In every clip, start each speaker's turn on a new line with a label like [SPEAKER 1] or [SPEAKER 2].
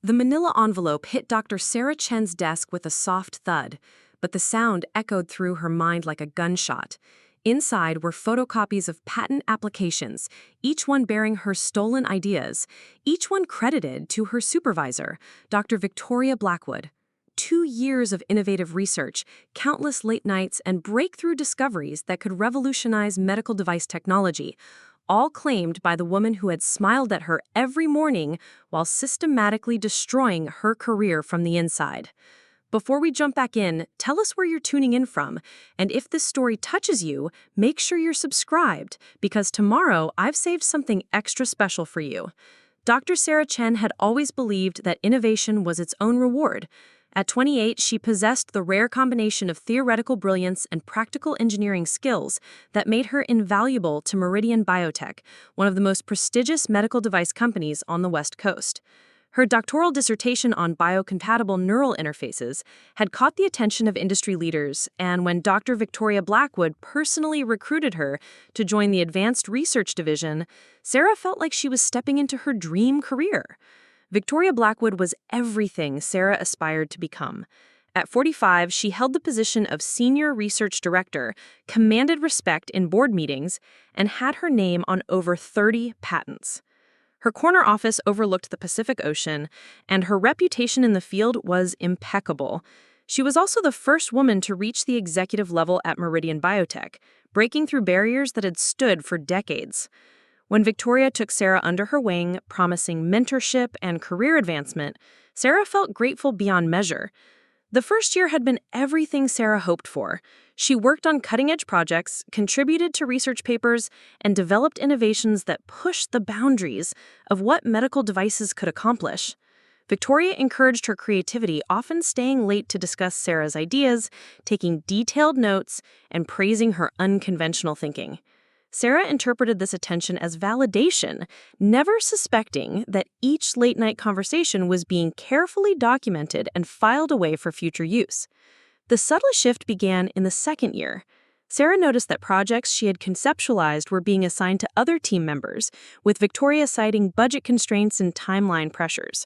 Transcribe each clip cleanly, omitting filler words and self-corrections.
[SPEAKER 1] The manila envelope hit Dr. Sarah Chen's desk with a soft thud, but the sound echoed through her mind like a gunshot. Inside were photocopies of patent applications, each one bearing her stolen ideas, each one credited to her supervisor, Dr. Victoria Blackwood. 2 years of innovative research, countless late nights, and breakthrough discoveries that could revolutionize medical device technology, all claimed by the woman who had smiled at her every morning while systematically destroying her career from the inside. Before we jump back in, tell us where you're tuning in from, and if this story touches you, make sure you're subscribed, because tomorrow I've saved something extra special for you. Dr. Sarah Chen had always believed that innovation was its own reward. At 28, she possessed the rare combination of theoretical brilliance and practical engineering skills that made her invaluable to Meridian BioTech, one of the most prestigious medical device companies on the West Coast. Her doctoral dissertation on biocompatible neural interfaces had caught the attention of industry leaders, and when Dr. Victoria Blackwood personally recruited her to join the Advanced Research Division, Sarah felt like she was stepping into her dream career. Victoria Blackwood was everything Sarah aspired to become. At 45, she held the position of Senior Research Director, commanded respect in board meetings, and had her name on over 30 patents. Her corner office overlooked the Pacific Ocean, and her reputation in the field was impeccable. She was also the first woman to reach the executive level at Meridian BioTech, breaking through barriers that had stood for decades. When Victoria took Sarah under her wing, promising mentorship and career advancement, Sarah felt grateful beyond measure. The first year had been everything Sarah hoped for. She worked on cutting-edge projects, contributed to research papers, and developed innovations that pushed the boundaries of what medical devices could accomplish. Victoria encouraged her creativity, often staying late to discuss Sarah's ideas, taking detailed notes, and praising her unconventional thinking. Sarah interpreted this attention as validation, never suspecting that each late-night conversation was being carefully documented and filed away for future use. The subtle shift began in the second year. Sarah noticed that projects she had conceptualized were being assigned to other team members, with Victoria citing budget constraints and timeline pressures.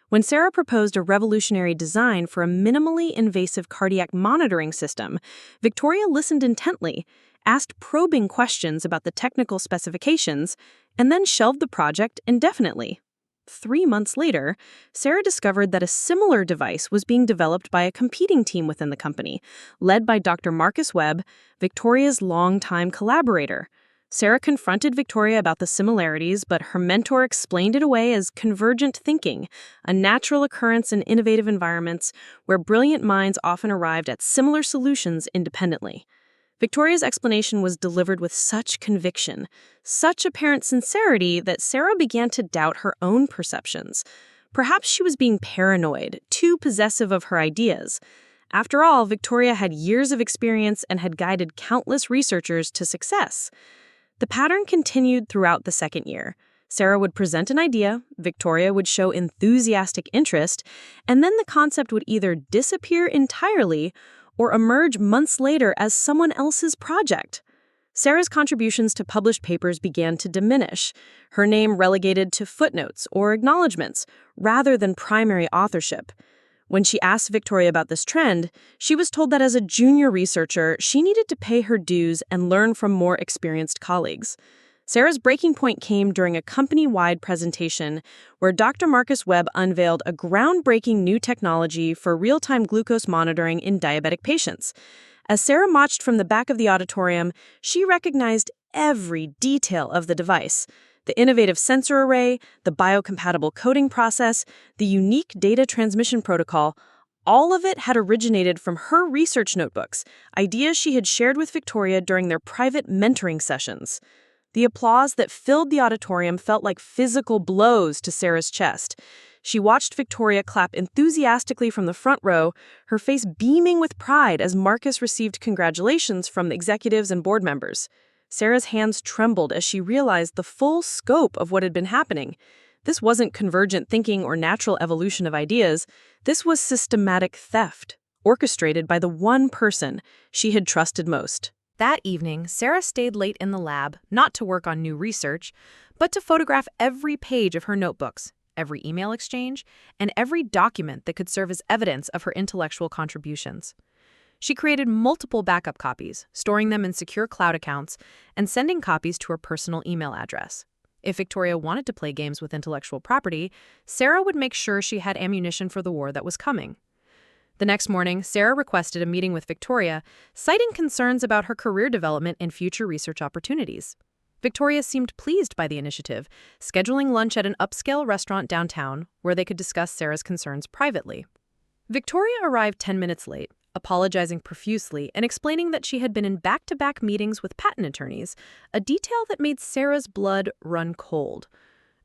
[SPEAKER 1] When Sarah proposed a revolutionary design for a minimally invasive cardiac monitoring system, Victoria listened intently, asked probing questions about the technical specifications, and then shelved the project indefinitely. 3 months later, Sarah discovered that a similar device was being developed by a competing team within the company, led by Dr. Marcus Webb, Victoria's longtime collaborator. Sarah confronted Victoria about the similarities, but her mentor explained it away as convergent thinking, a natural occurrence in innovative environments where brilliant minds often arrived at similar solutions independently. Victoria's explanation was delivered with such conviction, such apparent sincerity, that Sarah began to doubt her own perceptions. Perhaps she was being paranoid, too possessive of her ideas. After all, Victoria had years of experience and had guided countless researchers to success. The pattern continued throughout the second year. Sarah would present an idea, Victoria would show enthusiastic interest, and then the concept would either disappear entirely or emerge months later as someone else's project. Sarah's contributions to published papers began to diminish, her name relegated to footnotes or acknowledgments rather than primary authorship. When she asked Victoria about this trend, she was told that as a junior researcher, she needed to pay her dues and learn from more experienced colleagues. Sarah's breaking point came during a company-wide presentation where Dr. Marcus Webb unveiled a groundbreaking new technology for real-time glucose monitoring in diabetic patients. As Sarah marched from the back of the auditorium, she recognized every detail of the device: the innovative sensor array, the biocompatible coding process, the unique data transmission protocol. All of it had originated from her research notebooks, ideas she had shared with Victoria during their private mentoring sessions. The applause that filled the auditorium felt like physical blows to Sarah's chest. She watched Victoria clap enthusiastically from the front row, her face beaming with pride as Marcus received congratulations from the executives and board members. Sarah's hands trembled as she realized the full scope of what had been happening. This wasn't convergent thinking or natural evolution of ideas. This was systematic theft, orchestrated by the one person she had trusted most. That evening, Sarah stayed late in the lab, not to work on new research, but to photograph every page of her notebooks, every email exchange, and every document that could serve as evidence of her intellectual contributions. She created multiple backup copies, storing them in secure cloud accounts, and sending copies to her personal email address. If Victoria wanted to play games with intellectual property, Sarah would make sure she had ammunition for the war that was coming. The next morning, Sarah requested a meeting with Victoria, citing concerns about her career development and future research opportunities. Victoria seemed pleased by the initiative, scheduling lunch at an upscale restaurant downtown where they could discuss Sarah's concerns privately. Victoria arrived 10 minutes late, apologizing profusely and explaining that she had been in back-to-back meetings with patent attorneys, a detail that made Sarah's blood run cold.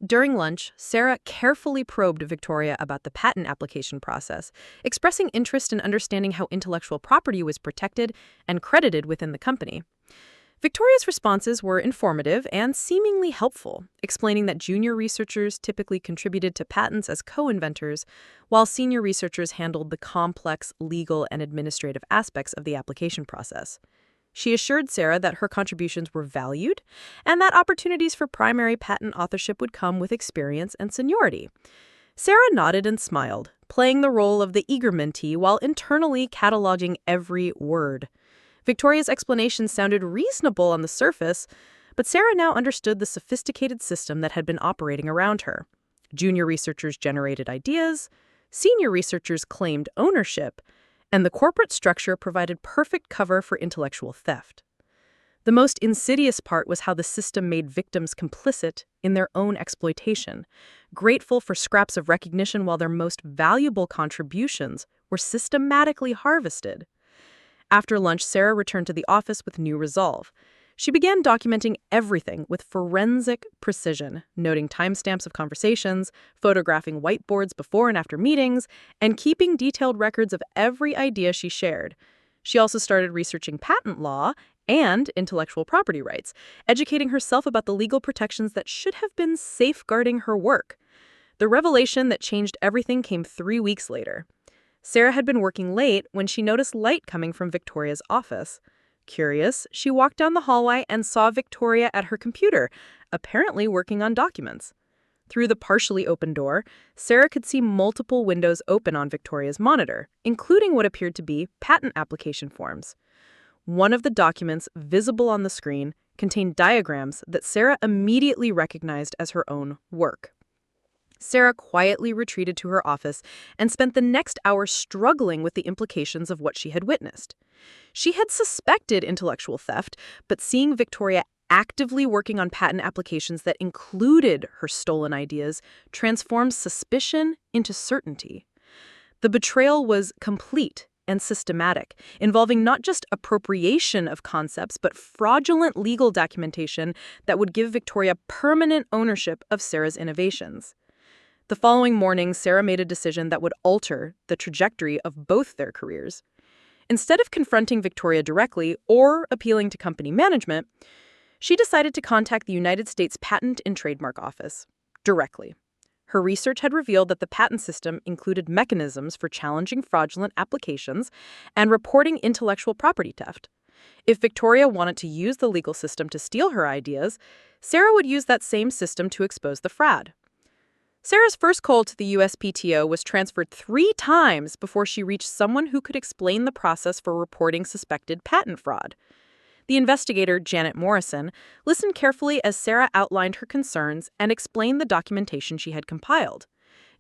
[SPEAKER 1] During lunch, Sarah carefully probed Victoria about the patent application process, expressing interest in understanding how intellectual property was protected and credited within the company. Victoria's responses were informative and seemingly helpful, explaining that junior researchers typically contributed to patents as co-inventors, while senior researchers handled the complex legal and administrative aspects of the application process. She assured Sarah that her contributions were valued and that opportunities for primary patent authorship would come with experience and seniority. Sarah nodded and smiled, playing the role of the eager mentee while internally cataloging every word. Victoria's explanation sounded reasonable on the surface, but Sarah now understood the sophisticated system that had been operating around her. Junior researchers generated ideas, senior researchers claimed ownership, and the corporate structure provided perfect cover for intellectual theft. The most insidious part was how the system made victims complicit in their own exploitation, grateful for scraps of recognition while their most valuable contributions were systematically harvested. After lunch, Sarah returned to the office with new resolve. She began documenting everything with forensic precision, noting timestamps of conversations, photographing whiteboards before and after meetings, and keeping detailed records of every idea she shared. She also started researching patent law and intellectual property rights, educating herself about the legal protections that should have been safeguarding her work. The revelation that changed everything came 3 weeks later. Sarah had been working late when she noticed light coming from Victoria's office. Curious, she walked down the hallway and saw Victoria at her computer, apparently working on documents. Through the partially open door, Sarah could see multiple windows open on Victoria's monitor, including what appeared to be patent application forms. One of the documents visible on the screen contained diagrams that Sarah immediately recognized as her own work. Sarah quietly retreated to her office and spent the next hour struggling with the implications of what she had witnessed. She had suspected intellectual theft, but seeing Victoria actively working on patent applications that included her stolen ideas transformed suspicion into certainty. The betrayal was complete and systematic, involving not just appropriation of concepts, but fraudulent legal documentation that would give Victoria permanent ownership of Sarah's innovations. The following morning, Sarah made a decision that would alter the trajectory of both their careers. Instead of confronting Victoria directly or appealing to company management, she decided to contact the United States Patent and Trademark Office directly. Her research had revealed that the patent system included mechanisms for challenging fraudulent applications and reporting intellectual property theft. If Victoria wanted to use the legal system to steal her ideas, Sarah would use that same system to expose the fraud. Sarah's first call to the USPTO was transferred 3 times before she reached someone who could explain the process for reporting suspected patent fraud. The investigator, Janet Morrison, listened carefully as Sarah outlined her concerns and explained the documentation she had compiled.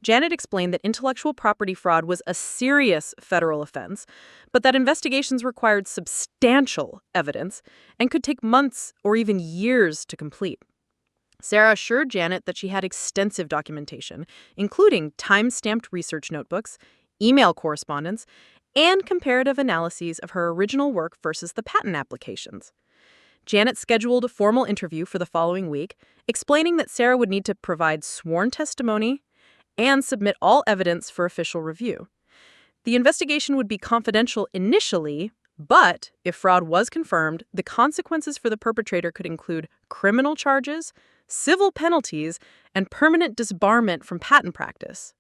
[SPEAKER 1] Janet explained that intellectual property fraud was a serious federal offense, but that investigations required substantial evidence and could take months or even years to complete. Sarah assured Janet that she had extensive documentation, including time-stamped research notebooks, email correspondence, and comparative analyses of her original work versus the patent applications. Janet scheduled a formal interview for the following week, explaining that Sarah would need to provide sworn testimony and submit all evidence for official review. The investigation would be confidential initially, but if fraud was confirmed, the consequences for the perpetrator could include criminal charges, civil penalties, and permanent disbarment from patent practice.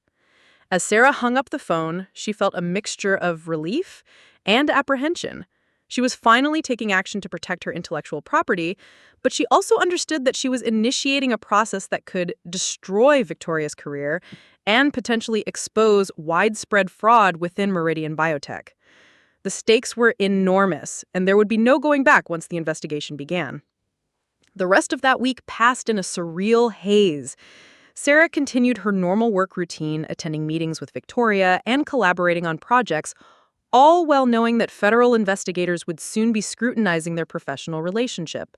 [SPEAKER 1] As Sarah hung up the phone, she felt a mixture of relief and apprehension.
[SPEAKER 2] She was finally taking action to protect her intellectual property, but she also understood that she was initiating a process that could destroy Victoria's career and potentially expose widespread fraud within Meridian BioTech. The stakes were enormous, and there would be no going back once the investigation began. The rest of that week passed in a surreal haze. Sarah continued her normal work routine, attending meetings with Victoria and collaborating on projects, all while knowing that federal investigators would soon be scrutinizing their professional relationship.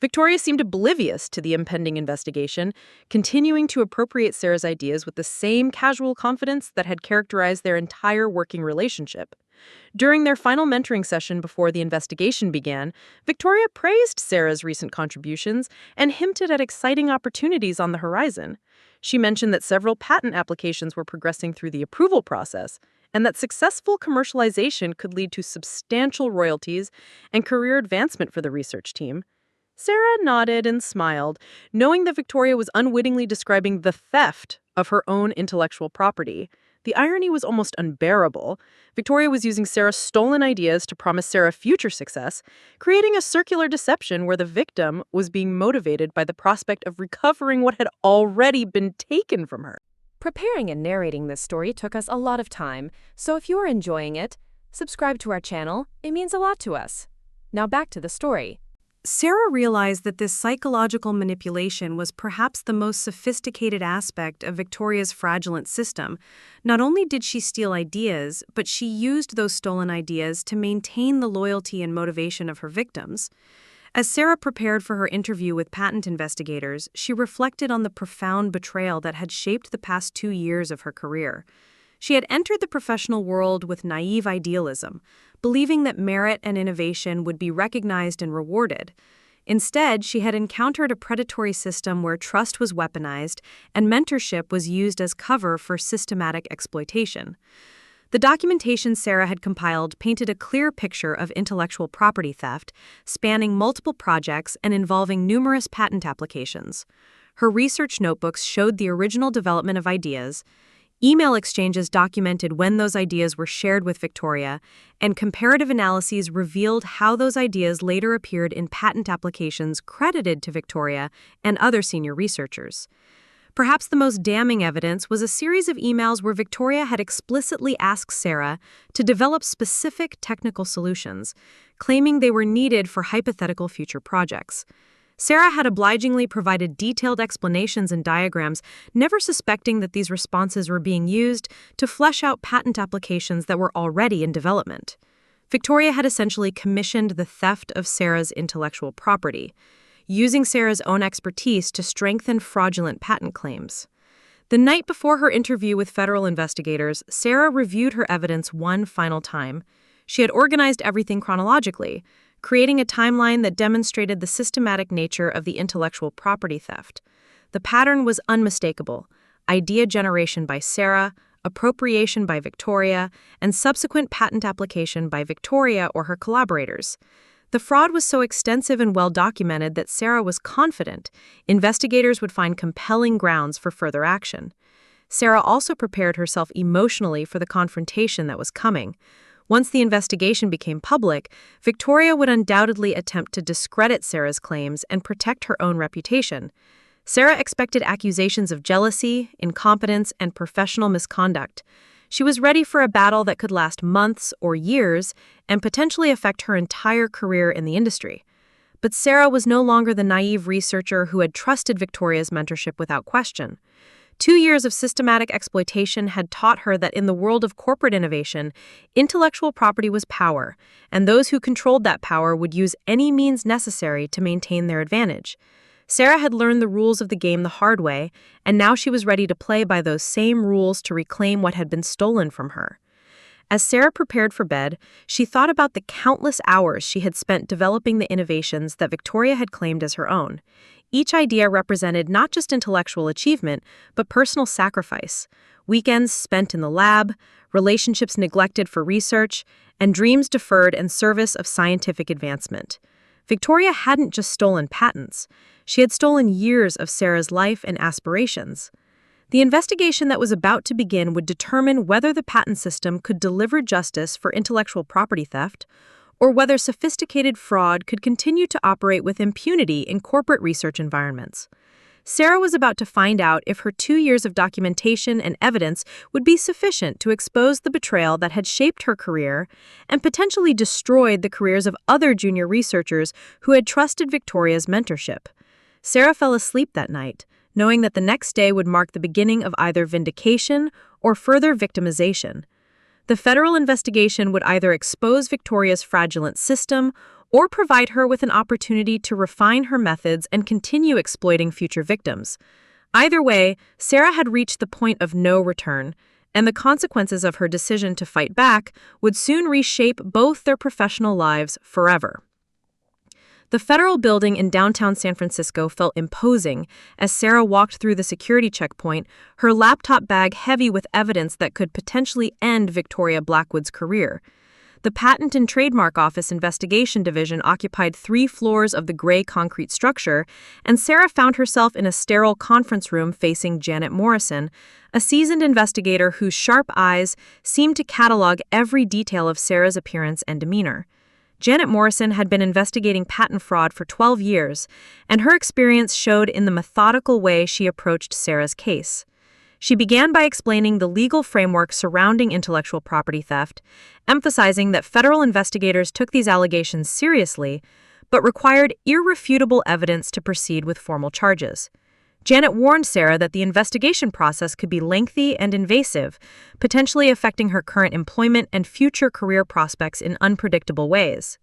[SPEAKER 2] Victoria seemed oblivious to the impending investigation, continuing to appropriate Sarah's ideas with the same casual confidence that had characterized their entire working relationship. During their final mentoring session before the investigation began, Victoria praised Sarah's recent contributions and hinted at exciting opportunities on the horizon. She mentioned that several patent applications were progressing through the approval process, and that successful commercialization could lead to substantial royalties and career advancement for the research team. Sarah nodded and smiled, knowing that Victoria was unwittingly describing the theft of her own intellectual property. The irony was almost unbearable. Victoria was using Sarah's stolen ideas to promise Sarah future success, creating a circular deception where the victim was being motivated by the prospect of recovering what had already been taken from her.
[SPEAKER 1] Preparing and narrating this story took us a lot of time, so if you are enjoying it, subscribe to our channel. It means a lot to us. Now back to the story. Sarah realized that this psychological manipulation was perhaps the most sophisticated aspect of Victoria's fraudulent system. Not only did she steal ideas, but she used those stolen ideas to maintain the loyalty and motivation of her victims. As Sarah prepared for her interview with patent investigators, she reflected on the profound betrayal that had shaped the past 2 years of her career. She had entered the professional world with naive idealism, believing that merit and innovation would be recognized and rewarded. Instead, she had encountered a predatory system where trust was weaponized and mentorship was used as cover for systematic exploitation. The documentation Sarah had compiled painted a clear picture of intellectual property theft, spanning multiple projects and involving numerous patent applications. Her research notebooks showed the original development of ideas. Email exchanges documented when those ideas were shared with Victoria, and comparative analyses revealed how those ideas later appeared in patent applications credited to Victoria and other senior researchers. Perhaps the most damning evidence was a series of emails where Victoria had explicitly asked Sarah to develop specific technical solutions, claiming they were needed for hypothetical future projects. Sarah had obligingly provided detailed explanations and diagrams, never suspecting that these responses were being used to flesh out patent applications that were already in development. Victoria had essentially commissioned the theft of Sarah's intellectual property, using Sarah's own expertise to strengthen fraudulent patent claims. The night before her interview with federal investigators, Sarah reviewed her evidence one final time. She had organized everything chronologically, creating a timeline that demonstrated the systematic nature of the intellectual property theft. The pattern was unmistakable: idea generation by Sarah, appropriation by Victoria, and subsequent patent application by Victoria or her collaborators. The fraud was so extensive and well documented that Sarah was confident investigators would find compelling grounds for further action. Sarah also prepared herself emotionally for the confrontation that was coming. Once the investigation became public, Victoria would undoubtedly attempt to discredit Sarah's claims and protect her own reputation. Sarah expected accusations of jealousy, incompetence, and professional misconduct. She was ready for a battle that could last months or years and potentially affect her entire career in the industry. But Sarah was no longer the naive researcher who had trusted Victoria's mentorship without question. 2 years of systematic exploitation had taught her that in the world of corporate innovation, intellectual property was power, and those who controlled that power would use any means necessary to maintain their advantage. Sarah had learned the rules of the game the hard way, and now she was ready to play by those same rules to reclaim what had been stolen from her. As Sarah prepared for bed, she thought about the countless hours she had spent developing the innovations that Victoria had claimed as her own. Each idea represented not just intellectual achievement, but personal sacrifice. Weekends spent in the lab, relationships neglected for research, and dreams deferred in service of scientific advancement. Victoria hadn't just stolen patents. She had stolen years of Sarah's life and aspirations. The investigation that was about to begin would determine whether the patent system could deliver justice for intellectual property theft,
[SPEAKER 2] or whether sophisticated fraud could continue to operate with impunity in corporate research environments. Sarah was about to find out if her 2 years of documentation and evidence would be sufficient to expose the betrayal that had shaped her career and potentially destroyed the careers of other junior researchers who had trusted Victoria's mentorship. Sarah fell asleep that night, knowing that the next day would mark the beginning of either vindication or further victimization. The federal investigation would either expose Victoria's fraudulent system or provide her with an opportunity to refine her methods and continue exploiting future victims. Either way, Sarah had reached the point of no return, and the consequences of her decision to fight back would soon reshape both their professional lives forever. The federal building in downtown San Francisco felt imposing as Sarah walked through the security checkpoint, her laptop bag heavy with evidence that could potentially end Victoria Blackwood's career. The Patent and Trademark Office Investigation Division occupied 3 floors of the gray concrete structure, and Sarah found herself in a sterile conference room facing Janet Morrison, a seasoned investigator whose sharp eyes seemed to catalog every detail of Sarah's appearance and demeanor. Janet Morrison had been investigating patent fraud for 12 years, and her experience showed in the methodical way she approached Sarah's case. She began by explaining the legal framework surrounding intellectual property theft, emphasizing that federal investigators took these allegations seriously, but required irrefutable evidence to proceed with formal charges. Janet warned Sarah that the investigation process could be lengthy and invasive, potentially affecting her current employment and future career prospects in unpredictable ways.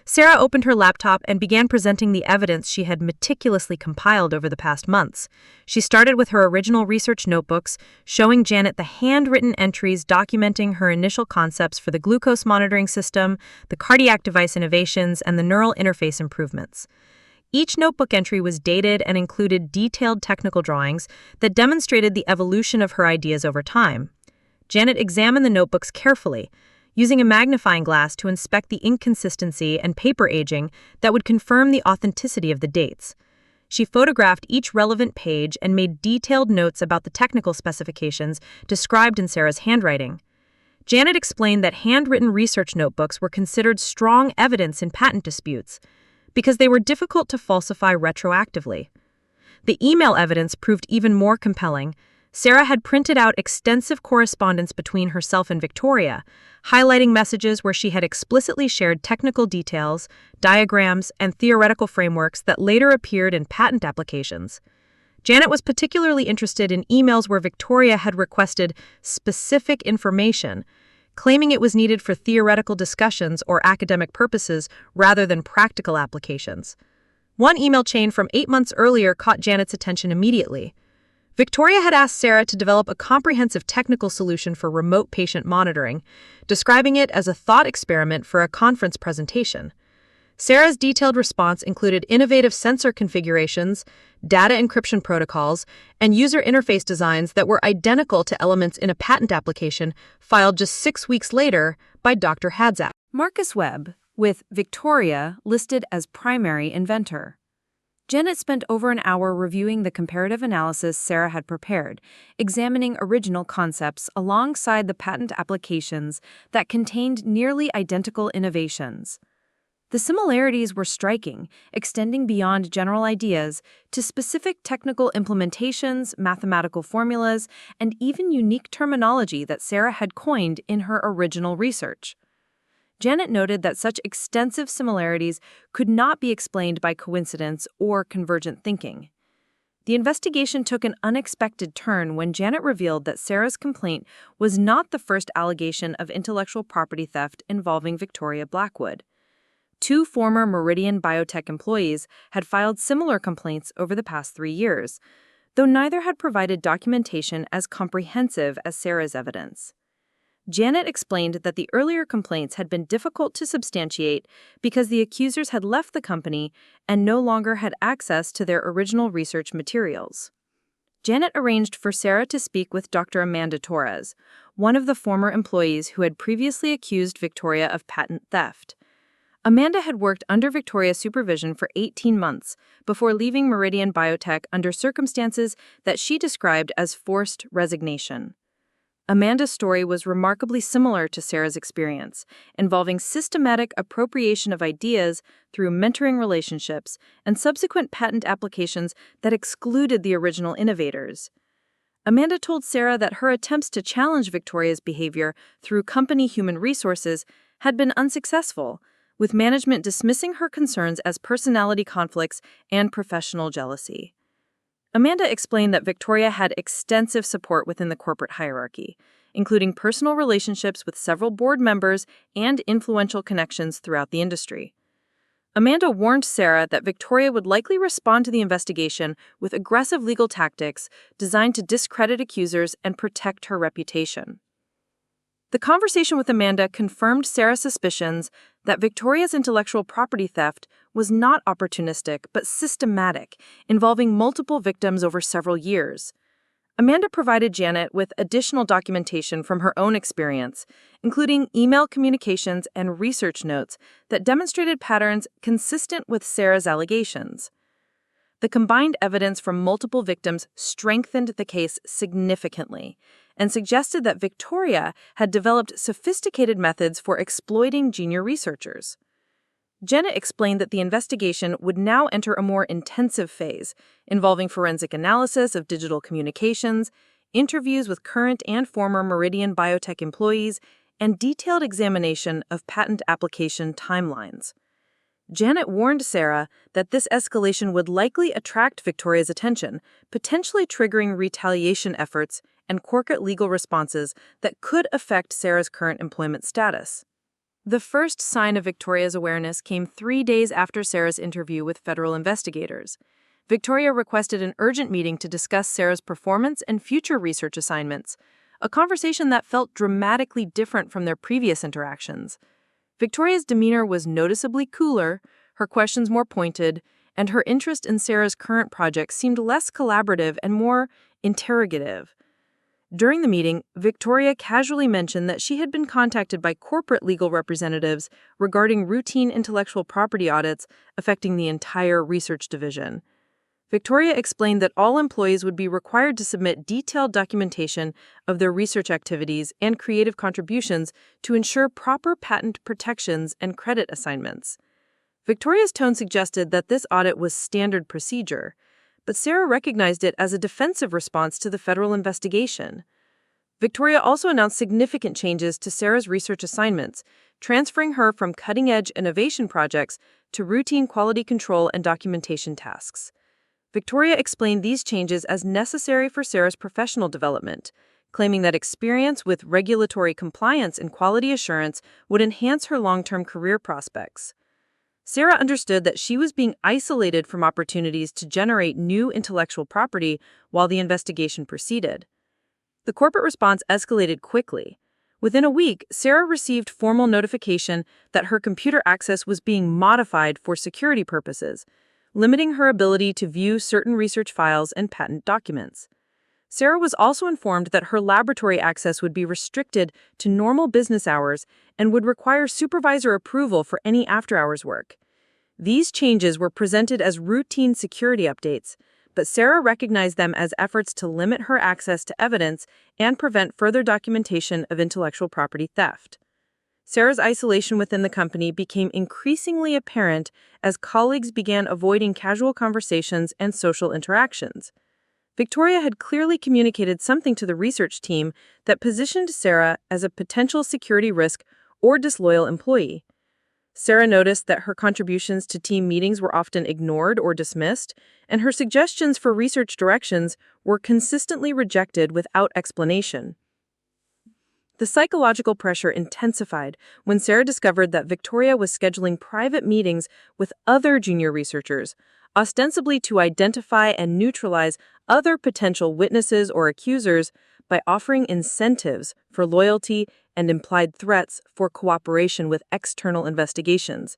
[SPEAKER 2] Sarah opened her laptop and began presenting the evidence she had meticulously compiled over the past months. She started with her original research notebooks, showing Janet the handwritten entries documenting her initial concepts for the glucose monitoring system, the cardiac device innovations, and the neural interface improvements. Each notebook entry was dated and included detailed technical drawings that demonstrated the evolution of her ideas over time. Janet examined the notebooks carefully, using a magnifying glass to inspect the inconsistency and paper aging that would confirm the authenticity of the dates. She photographed each relevant page and made detailed notes about the technical specifications described in Sarah's handwriting. Janet explained that handwritten research notebooks were considered strong evidence in patent disputes because they were difficult to falsify retroactively. The email evidence proved even more compelling. Sarah had printed out extensive correspondence between herself and Victoria, highlighting messages where she had explicitly shared technical details, diagrams, and theoretical frameworks that later appeared in patent applications. Janet was particularly interested in emails where Victoria had requested specific information, claiming it was needed for theoretical discussions or academic purposes rather than practical applications. One email chain from 8 months earlier caught Janet's attention immediately. Victoria had asked Sarah to develop a comprehensive technical solution for remote patient monitoring, describing it as a thought experiment for a conference presentation. Sarah's detailed response included innovative sensor configurations, data encryption protocols, and user interface designs that were identical to elements in a patent application filed just 6 weeks later by Dr. Hadzak.
[SPEAKER 1] Marcus Webb, with Victoria listed as primary inventor. Janet spent over an hour reviewing the comparative analysis Sarah had prepared, examining original concepts alongside the patent applications that contained nearly identical innovations. The similarities were striking, extending beyond general ideas to specific technical implementations, mathematical formulas, and even unique terminology that Sarah had coined in her original research. Janet noted that such extensive similarities could not be explained by coincidence or convergent thinking. The investigation took an unexpected turn when Janet revealed that Sarah's complaint was not the first allegation of intellectual property theft involving Victoria Blackwood. 2 former Meridian BioTech employees had filed similar complaints over the past 3 years, though neither had provided documentation as comprehensive as Sarah's evidence. Janet explained that the earlier complaints had been difficult to substantiate because the accusers had left the company and no longer had access to their original research materials. Janet arranged for Sarah to speak with Dr. Amanda Torres, one of the former employees who had previously accused Victoria of patent theft. Amanda had worked under Victoria's supervision for 18 months before leaving Meridian BioTech under circumstances that she described as forced resignation.
[SPEAKER 2] Amanda's story was remarkably similar to Sarah's experience, involving systematic appropriation of ideas through mentoring relationships and subsequent patent applications that excluded the original innovators. Amanda told Sarah that her attempts to challenge Victoria's behavior through company human resources had been unsuccessful, with management dismissing her concerns as personality conflicts and professional jealousy. Amanda explained that Victoria had extensive support within the corporate hierarchy, including personal relationships with several board members and influential connections throughout the industry. Amanda warned Sarah that Victoria would likely respond to the investigation with aggressive legal tactics designed to discredit accusers and protect her reputation. The conversation with Amanda confirmed Sarah's suspicions that Victoria's intellectual property theft was not opportunistic but systematic, involving multiple victims over several years. Amanda provided Janet with additional documentation from her own experience, including email communications and research notes that demonstrated patterns consistent with Sarah's allegations. The combined evidence from multiple victims strengthened the case significantly and suggested that Victoria had developed sophisticated methods for exploiting junior researchers. Janet explained that the investigation would now enter a more intensive phase, involving forensic analysis of digital communications, interviews with current and former Meridian BioTech employees, and detailed examination of patent application timelines. Janet warned Sarah that this escalation would likely attract Victoria's attention, potentially triggering retaliation efforts and corporate legal responses that could affect Sarah's current employment status. The first sign of Victoria's awareness came 3 days after Sarah's interview with federal investigators. Victoria requested an urgent meeting to discuss Sarah's performance and future research assignments, a conversation that felt dramatically different from their previous interactions. Victoria's demeanor was noticeably cooler, her questions more pointed, and her interest in Sarah's current project seemed less collaborative and more interrogative. During the meeting, Victoria casually mentioned that she had been contacted by corporate legal representatives regarding routine intellectual property audits affecting the entire research division. Victoria explained that all employees would be required to submit detailed documentation of their research activities and creative contributions to ensure proper patent protections and credit assignments. Victoria's tone suggested that this audit was standard procedure, but Sarah recognized it as a defensive response to the federal investigation. Victoria also announced significant changes to Sarah's research assignments, transferring her from cutting-edge innovation projects to routine quality control and documentation tasks. Victoria explained these changes as necessary for Sarah's professional development, claiming that experience with regulatory compliance and quality assurance would enhance her long-term career prospects. Sarah understood that she was being isolated from opportunities to generate new intellectual property while the investigation proceeded. The corporate response escalated quickly. Within a week, Sarah received formal notification that her computer access was being modified for security purposes, limiting her ability to view certain research files and patent documents. Sarah was also informed that her laboratory access would be restricted to normal business hours and would require supervisor approval for any after-hours work. These changes were presented as routine security updates, but Sarah recognized them as efforts to limit her access to evidence and prevent further documentation of intellectual property theft. Sarah's isolation within the company became increasingly apparent as colleagues began avoiding casual conversations and social interactions. Victoria had clearly communicated something to the research team that positioned Sarah as a potential security risk or disloyal employee. Sarah noticed that her contributions to team meetings were often ignored or dismissed, and her suggestions for research directions were consistently rejected without explanation. The psychological pressure intensified when Sarah discovered that Victoria was scheduling private meetings with other junior researchers, ostensibly to identify and neutralize other potential witnesses or accusers by offering incentives for loyalty and implied threats for cooperation with external investigations.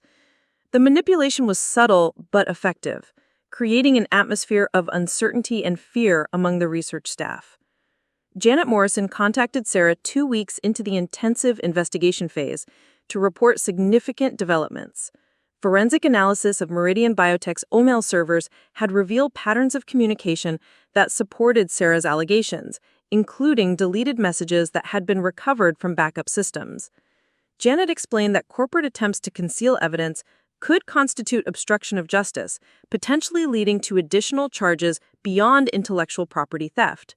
[SPEAKER 2] The manipulation was subtle but effective, creating an atmosphere of uncertainty and fear among the research staff. Janet Morrison contacted Sarah 2 weeks into the intensive investigation phase to report significant developments. Forensic analysis of Meridian BioTech's email servers had revealed patterns of communication that supported Sarah's allegations, including deleted messages that had been recovered from backup systems. Janet explained that corporate attempts to conceal evidence could constitute obstruction of justice, potentially leading to additional charges beyond intellectual property theft.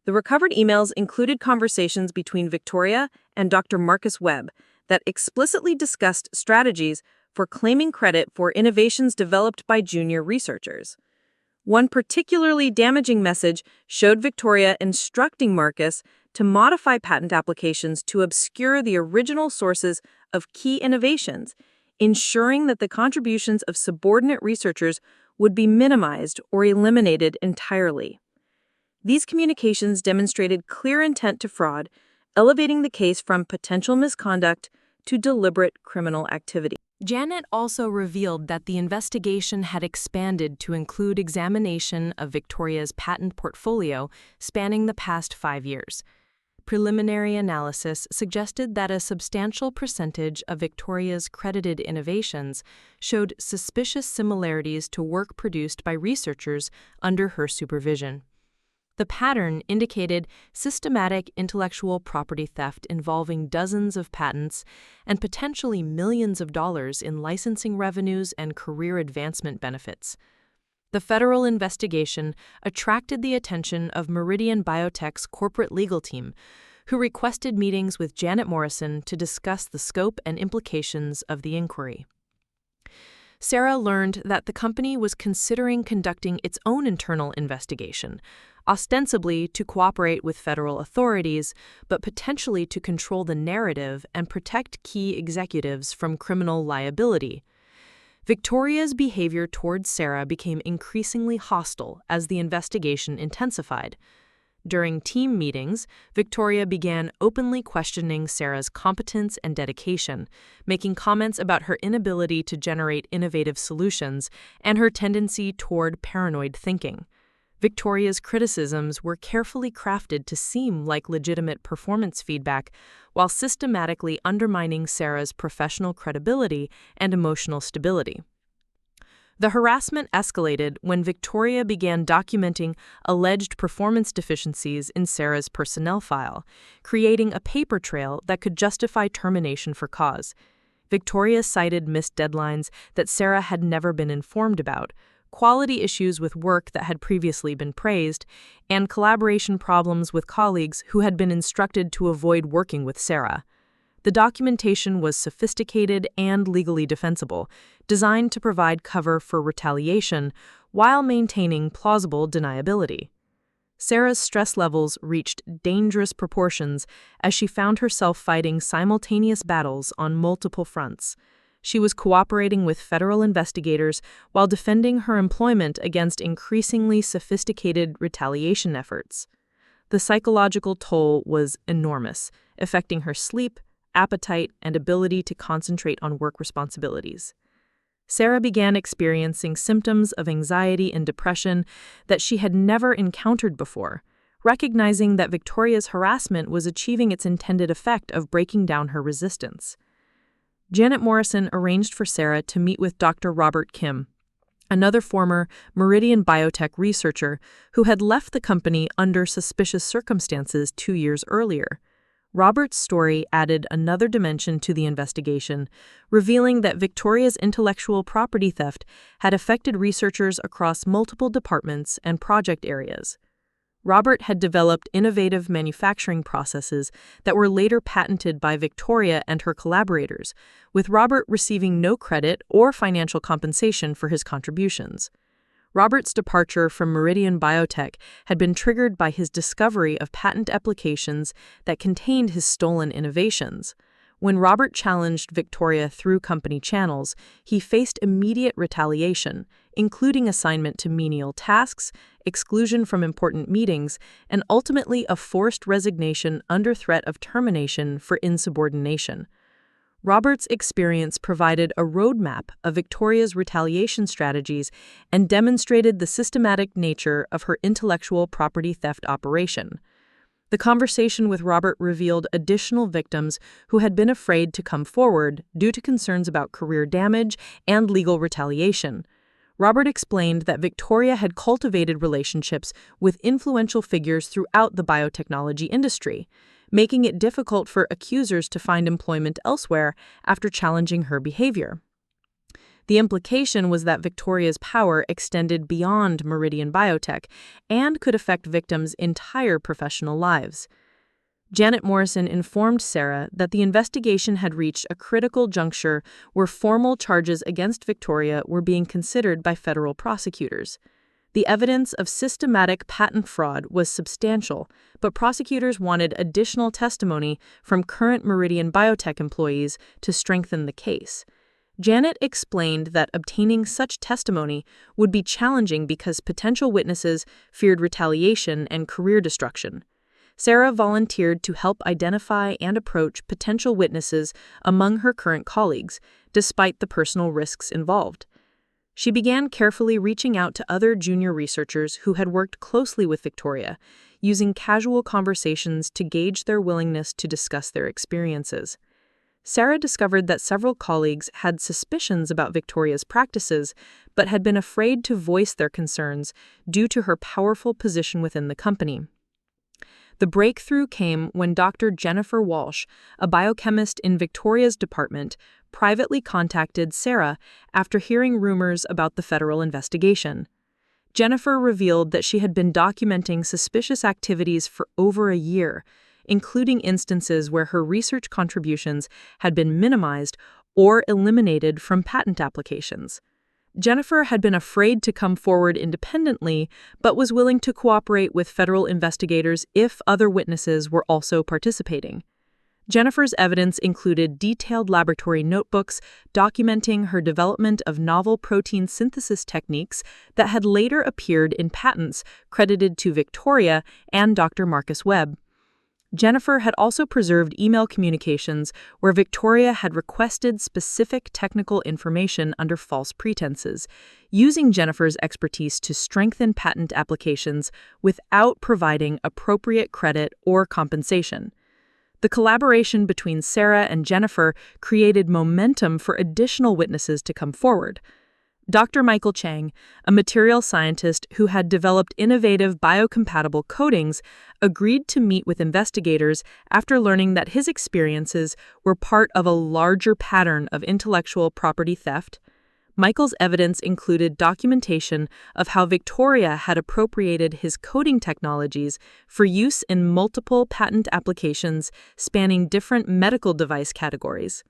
[SPEAKER 2] The recovered emails included conversations between Victoria and Dr. Marcus Webb that explicitly discussed strategies for claiming credit for innovations developed by junior researchers. One particularly damaging message showed Victoria instructing Marcus to modify patent applications to obscure the original sources of key innovations, ensuring that the contributions of subordinate researchers would be minimized or eliminated entirely. These communications demonstrated clear intent to fraud, elevating the case from potential misconduct to deliberate criminal activity.
[SPEAKER 1] Janet also revealed that the investigation had expanded to include examination of Victoria's patent portfolio spanning the past 5 years. Preliminary analysis suggested that a substantial percentage of Victoria's credited innovations showed suspicious similarities to work produced by researchers under her supervision. The pattern indicated systematic intellectual property theft involving dozens of patents and potentially millions of dollars in licensing revenues and career advancement benefits. The federal investigation attracted the attention of Meridian BioTech's corporate legal team, who requested meetings with Janet Morrison to discuss the scope and implications of the inquiry. Sarah learned that the company was considering conducting its own internal investigation, ostensibly to cooperate with federal authorities, but potentially to control the narrative and protect key executives from criminal liability. Victoria's behavior towards Sarah became increasingly hostile as the investigation intensified. During team meetings, Victoria began openly questioning Sarah's competence and dedication, making comments about her inability to generate innovative solutions and her tendency toward paranoid thinking. Victoria's criticisms were carefully crafted to seem like legitimate performance feedback, while systematically undermining Sarah's professional credibility and emotional stability. The harassment escalated when Victoria began documenting alleged performance deficiencies in Sarah's personnel file, creating a paper trail that could justify termination for cause. Victoria cited missed deadlines that Sarah had never been informed about, quality issues with work that had previously been praised, and collaboration problems with colleagues who had been instructed to avoid working with Sarah. The documentation was sophisticated and legally defensible, designed to provide cover for retaliation while maintaining plausible deniability. Sarah's stress levels reached dangerous proportions as she found herself fighting simultaneous battles on multiple fronts. She was cooperating with federal investigators while defending her employment against increasingly sophisticated retaliation efforts. The psychological toll was enormous, affecting her sleep, appetite, and ability to concentrate on work responsibilities. Sarah began experiencing symptoms of anxiety and depression that she had never encountered before, recognizing that Victoria's harassment was achieving its intended effect of breaking down her resistance. Janet Morrison arranged for Sarah to meet with Dr. Robert Kim, another former Meridian BioTech researcher who had left the company under suspicious circumstances 2 years earlier. Robert's story added another dimension to the investigation, revealing that Victoria's intellectual property theft had affected researchers across multiple departments and project areas. Robert had developed innovative manufacturing processes that were later patented by Victoria and her collaborators, with Robert receiving no credit or financial compensation for his contributions. Robert's departure from Meridian BioTech had been triggered by his discovery of patent applications that contained his stolen innovations. When Robert challenged Victoria through company channels, he faced immediate retaliation, including assignment to menial tasks, exclusion from important meetings, and ultimately a forced resignation under threat of termination for insubordination. Robert's experience provided a roadmap of Victoria's retaliation strategies and demonstrated the systematic nature of her intellectual property theft operation. The conversation with Robert revealed additional victims who had been afraid to come forward due to concerns about career damage and legal retaliation.
[SPEAKER 2] Robert explained that Victoria had cultivated relationships with influential figures throughout the biotechnology industry, making it difficult for accusers to find employment elsewhere after challenging her behavior. The implication was that Victoria's power extended beyond Meridian BioTech and could affect victims' entire professional lives. Janet Morrison informed Sarah that the investigation had reached a critical juncture where formal charges against Victoria were being considered by federal prosecutors. The evidence of systematic patent fraud was substantial, but prosecutors wanted additional testimony from current Meridian BioTech employees to strengthen the case. Janet explained that obtaining such testimony would be challenging because potential witnesses feared retaliation and career destruction. Sarah volunteered to help identify and approach potential witnesses among her current colleagues, despite the personal risks involved. She began carefully reaching out to other junior researchers who had worked closely with Victoria, using casual conversations to gauge their willingness to discuss their experiences. Sarah discovered that several colleagues had suspicions about Victoria's practices, but had been afraid to voice their concerns due to her powerful position within the company. The breakthrough came when Dr. Jennifer Walsh, a biochemist in Victoria's department, privately contacted Sarah after hearing rumors about the federal investigation. Jennifer revealed that she had been documenting suspicious activities for over a year, including instances where her research contributions had been minimized or eliminated from patent applications. Jennifer had been afraid to come forward independently, but was willing to cooperate with federal investigators if other witnesses were also participating. Jennifer's evidence included detailed laboratory notebooks documenting her development of novel protein synthesis techniques that had later appeared in patents credited to Victoria and Dr. Marcus Webb. Jennifer had also preserved email communications where Victoria had requested specific technical information under false pretenses, using Jennifer's expertise to strengthen patent applications without providing appropriate credit or compensation. The collaboration between Sarah and Jennifer created momentum for additional witnesses to come forward. Dr. Michael Chen, a material scientist who had developed innovative biocompatible coatings, agreed to meet with investigators after learning that his experiences were part of a larger pattern of intellectual property theft. Michael's evidence included documentation of how Victoria had appropriated his coating technologies for use in multiple patent applications spanning different medical device categories.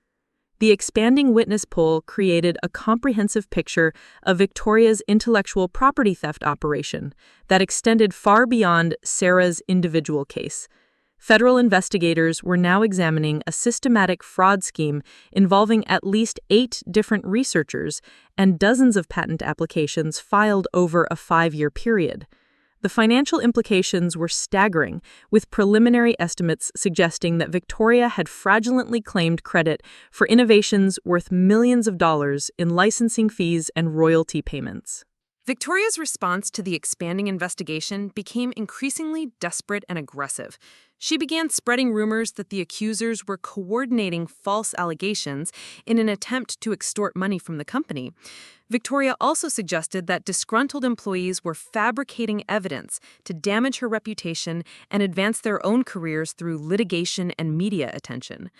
[SPEAKER 2] The expanding witness pool created a comprehensive picture of Victoria's intellectual property theft operation that extended far beyond Sarah's individual case. Federal investigators were now examining a systematic fraud scheme involving at least 8 different researchers and dozens of patent applications filed over a 5-year period. The financial implications were staggering, with preliminary estimates suggesting that Victoria had fraudulently claimed credit for innovations worth millions of dollars in licensing fees and royalty payments.
[SPEAKER 1] Victoria's response to the expanding investigation became increasingly desperate and aggressive. She began spreading rumors that the accusers were coordinating false allegations in an attempt to extort money from the company. Victoria also suggested that disgruntled employees were fabricating evidence to damage her reputation and advance their own careers through litigation and media attention.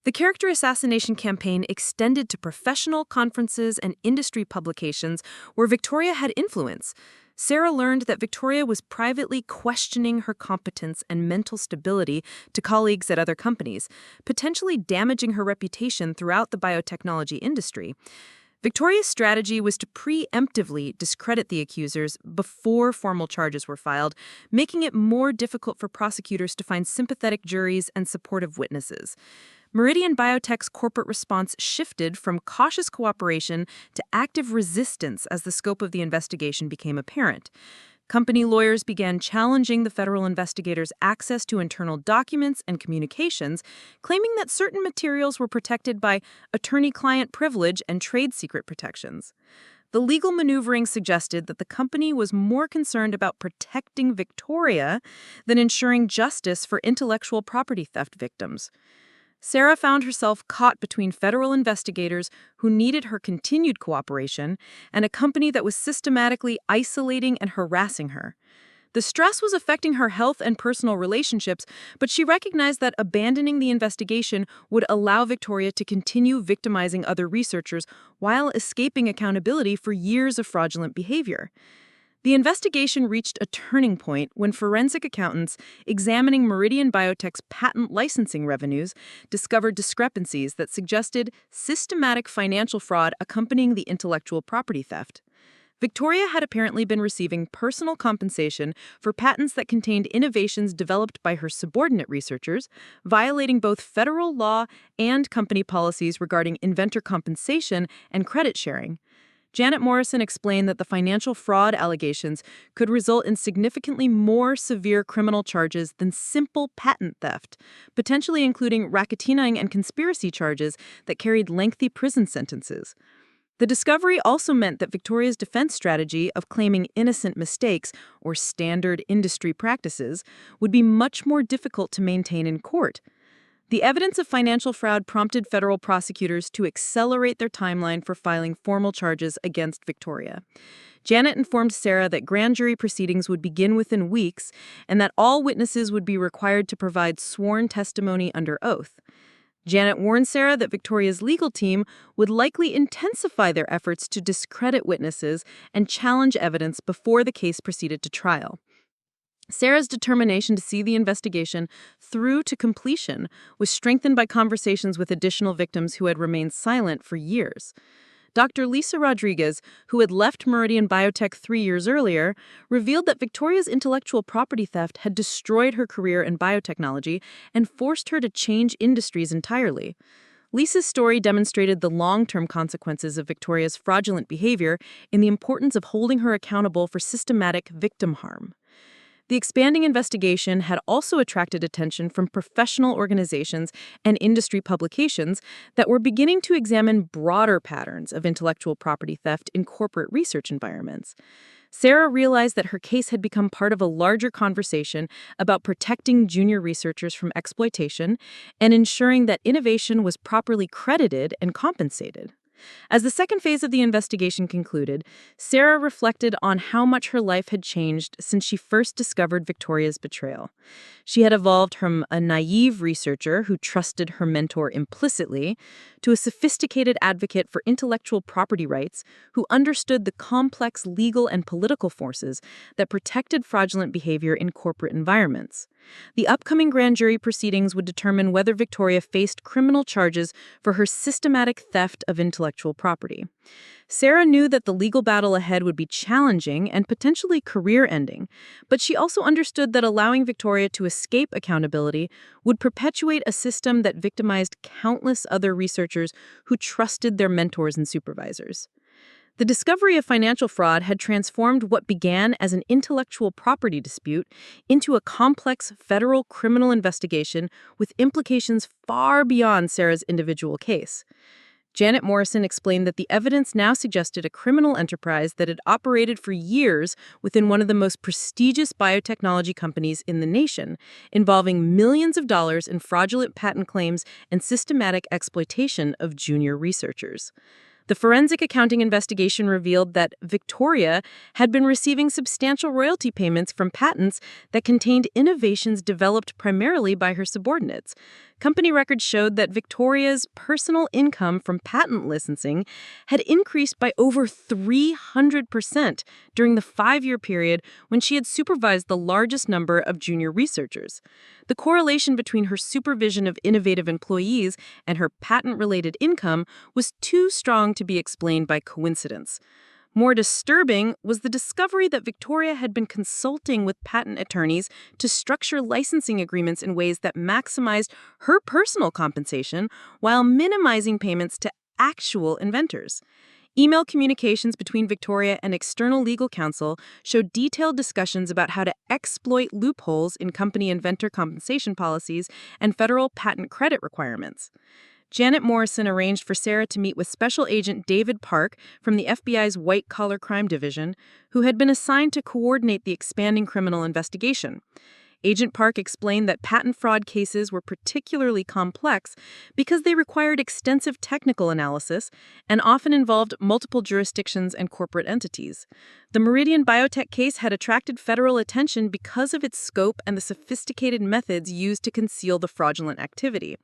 [SPEAKER 1] The character assassination campaign extended to professional conferences and industry publications where Victoria had influence. Sarah learned that Victoria was privately questioning her competence and mental stability to colleagues at other companies, potentially damaging her reputation throughout the biotechnology industry. Victoria's strategy was to preemptively discredit the accusers before formal charges were filed, making it more difficult for prosecutors to find sympathetic juries and supportive witnesses. Meridian BioTech's corporate response shifted from cautious cooperation to active resistance as the scope of the investigation became apparent. Company lawyers began challenging the federal investigators' access to internal documents and communications, claiming that certain materials were protected by attorney-client privilege and trade secret protections. The legal maneuvering suggested that the company was more concerned about protecting Victoria than ensuring justice for intellectual property theft victims.
[SPEAKER 2] Sarah found herself caught between federal investigators who needed her continued cooperation and a company that was systematically isolating and harassing her. The stress was affecting her health and personal relationships, but she recognized that abandoning the investigation would allow Victoria to continue victimizing other researchers while escaping accountability for years of fraudulent behavior. The investigation reached a turning point when forensic accountants examining Meridian BioTech's patent licensing revenues discovered discrepancies that suggested systematic financial fraud accompanying the intellectual property theft. Victoria had apparently been receiving personal compensation for patents that contained innovations developed by her subordinate researchers, violating both federal law and company policies regarding inventor compensation and credit sharing. Janet Morrison explained that the financial fraud allegations could result in significantly more severe criminal charges than simple patent theft, potentially including racketeering and conspiracy charges that carried lengthy prison sentences. The discovery also meant that Victoria's defense strategy of claiming innocent mistakes or standard industry practices would be much more difficult to maintain in court. The evidence of financial fraud prompted federal prosecutors to accelerate their timeline for filing formal charges against Victoria. Janet informed Sarah that grand jury proceedings would begin within weeks and that all witnesses would be required to provide sworn testimony under oath. Janet warned Sarah that Victoria's legal team would likely intensify their efforts to discredit witnesses and challenge evidence before the case proceeded to trial. Sarah's determination to see the investigation through to completion was strengthened by conversations with additional victims who had remained silent for years. Dr. Lisa Rodriguez, who had left Meridian BioTech 3 years earlier, revealed that Victoria's intellectual property theft had destroyed her career in biotechnology and forced her to change industries entirely. Lisa's story demonstrated the long-term consequences of Victoria's fraudulent behavior and the importance of holding her accountable for systematic victim harm. The expanding investigation had also attracted attention from professional organizations and industry publications that were beginning to examine broader patterns of intellectual property theft in corporate research environments. Sarah realized that her case had become part of a larger conversation about protecting junior researchers from exploitation and ensuring that innovation was properly credited and compensated. As the second phase of the investigation concluded, Sarah reflected on how much her life had changed since she first discovered Victoria's betrayal. She had evolved from a naive researcher who trusted her mentor implicitly to a sophisticated advocate for intellectual property rights who understood the complex legal and political forces that protected fraudulent behavior in corporate environments. The upcoming grand jury proceedings would determine whether Victoria faced criminal charges for her systematic theft of intellectual property. Sarah knew that the legal battle ahead would be challenging and potentially career-ending, but she also understood that allowing Victoria to escape accountability would perpetuate a system that victimized countless other researchers who trusted their mentors and supervisors. The discovery of financial fraud had transformed what began as an intellectual property dispute into a complex federal criminal investigation with implications far beyond Sarah's individual case. Janet Morrison explained that the evidence now suggested a criminal enterprise that had operated for years within one of the most prestigious biotechnology companies in the nation, involving millions of dollars in fraudulent patent claims and systematic exploitation of junior researchers. The forensic accounting investigation revealed that Victoria had been receiving substantial royalty payments from patents that contained innovations developed primarily by her subordinates. Company records showed that Victoria's personal income from patent licensing had increased by over 300% during the 5-year period when she had supervised the largest number of junior researchers. The correlation between her supervision of innovative employees and her patent-related income was too strong to be explained by coincidence. More disturbing was the discovery that Victoria had been consulting with patent attorneys to structure licensing agreements in ways that maximized her personal compensation while minimizing payments to actual inventors. Email communications between Victoria and external legal counsel showed detailed discussions about how to exploit loopholes in company inventor compensation policies and federal patent credit requirements. Janet Morrison arranged for Sarah to meet with Special Agent David Park from the FBI's White Collar Crime Division, who had been assigned to coordinate the expanding criminal investigation. Agent Park explained that patent fraud cases were particularly complex because they required extensive technical analysis and often involved multiple jurisdictions and corporate entities. The Meridian BioTech case had attracted federal attention because of its scope and the sophisticated methods used to conceal the fraudulent activity.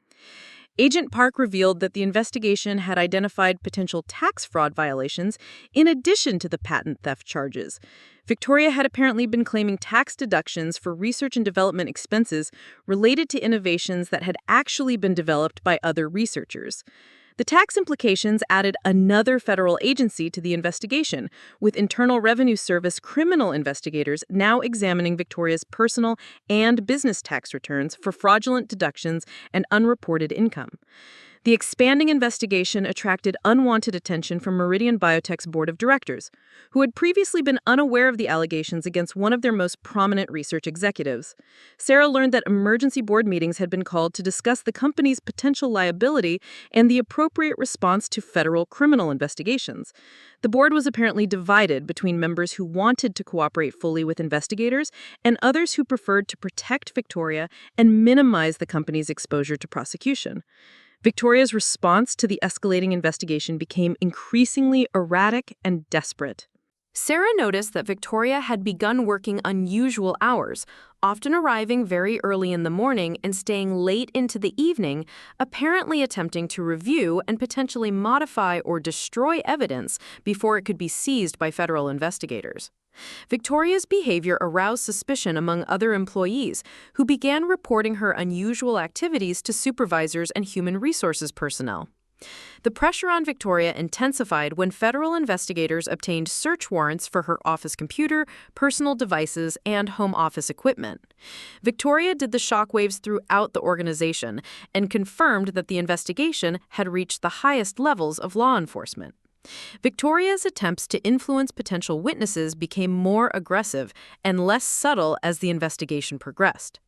[SPEAKER 2] Agent Park revealed that the investigation had identified potential tax fraud violations in addition to the patent theft charges. Victoria had apparently been claiming tax deductions for research and development expenses related to innovations that had actually been developed by other researchers. The tax implications added another federal agency to the investigation, with Internal Revenue Service criminal investigators now examining Victoria's personal and business tax returns for fraudulent deductions and unreported income. The expanding investigation attracted unwanted attention from Meridian BioTech's board of directors, who had previously been unaware of the allegations against one of their most prominent research executives. Sarah learned that emergency board meetings had been called to discuss the company's potential liability and the appropriate response to federal criminal investigations. The board was apparently divided between members who wanted to cooperate fully with investigators and others who preferred to protect Victoria and minimize the company's exposure to prosecution. Victoria's response to the escalating investigation became increasingly erratic and desperate.
[SPEAKER 1] Sarah noticed that Victoria had begun working unusual hours, often arriving very early in the morning and staying late into the evening, apparently attempting to review and potentially modify or destroy evidence before it could be seized by federal investigators. Victoria's behavior aroused suspicion among other employees, who began reporting her unusual activities to supervisors and human resources personnel. The pressure on Victoria intensified when federal investigators obtained search warrants for her office computer, personal devices, and home office equipment. Victoria did the shockwaves throughout the organization and confirmed that the investigation had reached the highest levels of law enforcement. Victoria's attempts to influence potential witnesses became more aggressive and less subtle as the investigation progressed.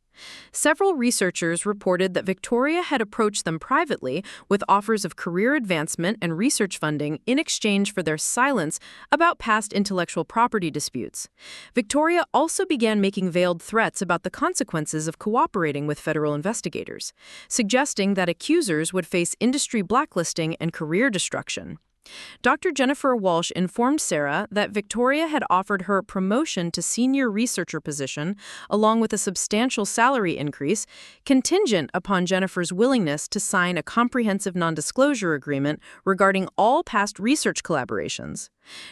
[SPEAKER 1] Several researchers reported that Victoria had approached them privately with offers of career advancement and research funding in exchange for their silence about past intellectual property disputes. Victoria also began making veiled threats about the consequences of cooperating with federal investigators, suggesting that accusers would face industry blacklisting and career destruction. Dr. Jennifer Walsh informed Sarah that Victoria had offered her promotion to senior researcher position, along with a substantial salary increase, contingent upon Jennifer's willingness to sign a comprehensive non-disclosure agreement regarding all past research collaborations.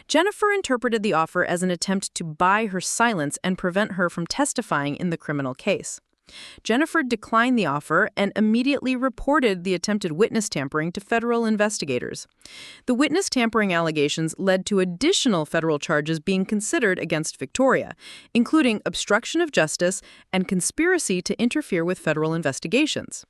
[SPEAKER 1] Jennifer interpreted the offer as an attempt to buy her silence and prevent her from testifying in the criminal case. Jennifer declined the offer and immediately reported the attempted witness tampering to federal investigators. The witness tampering allegations led to additional federal charges being considered against Victoria, including obstruction of justice and conspiracy to interfere with federal investigations.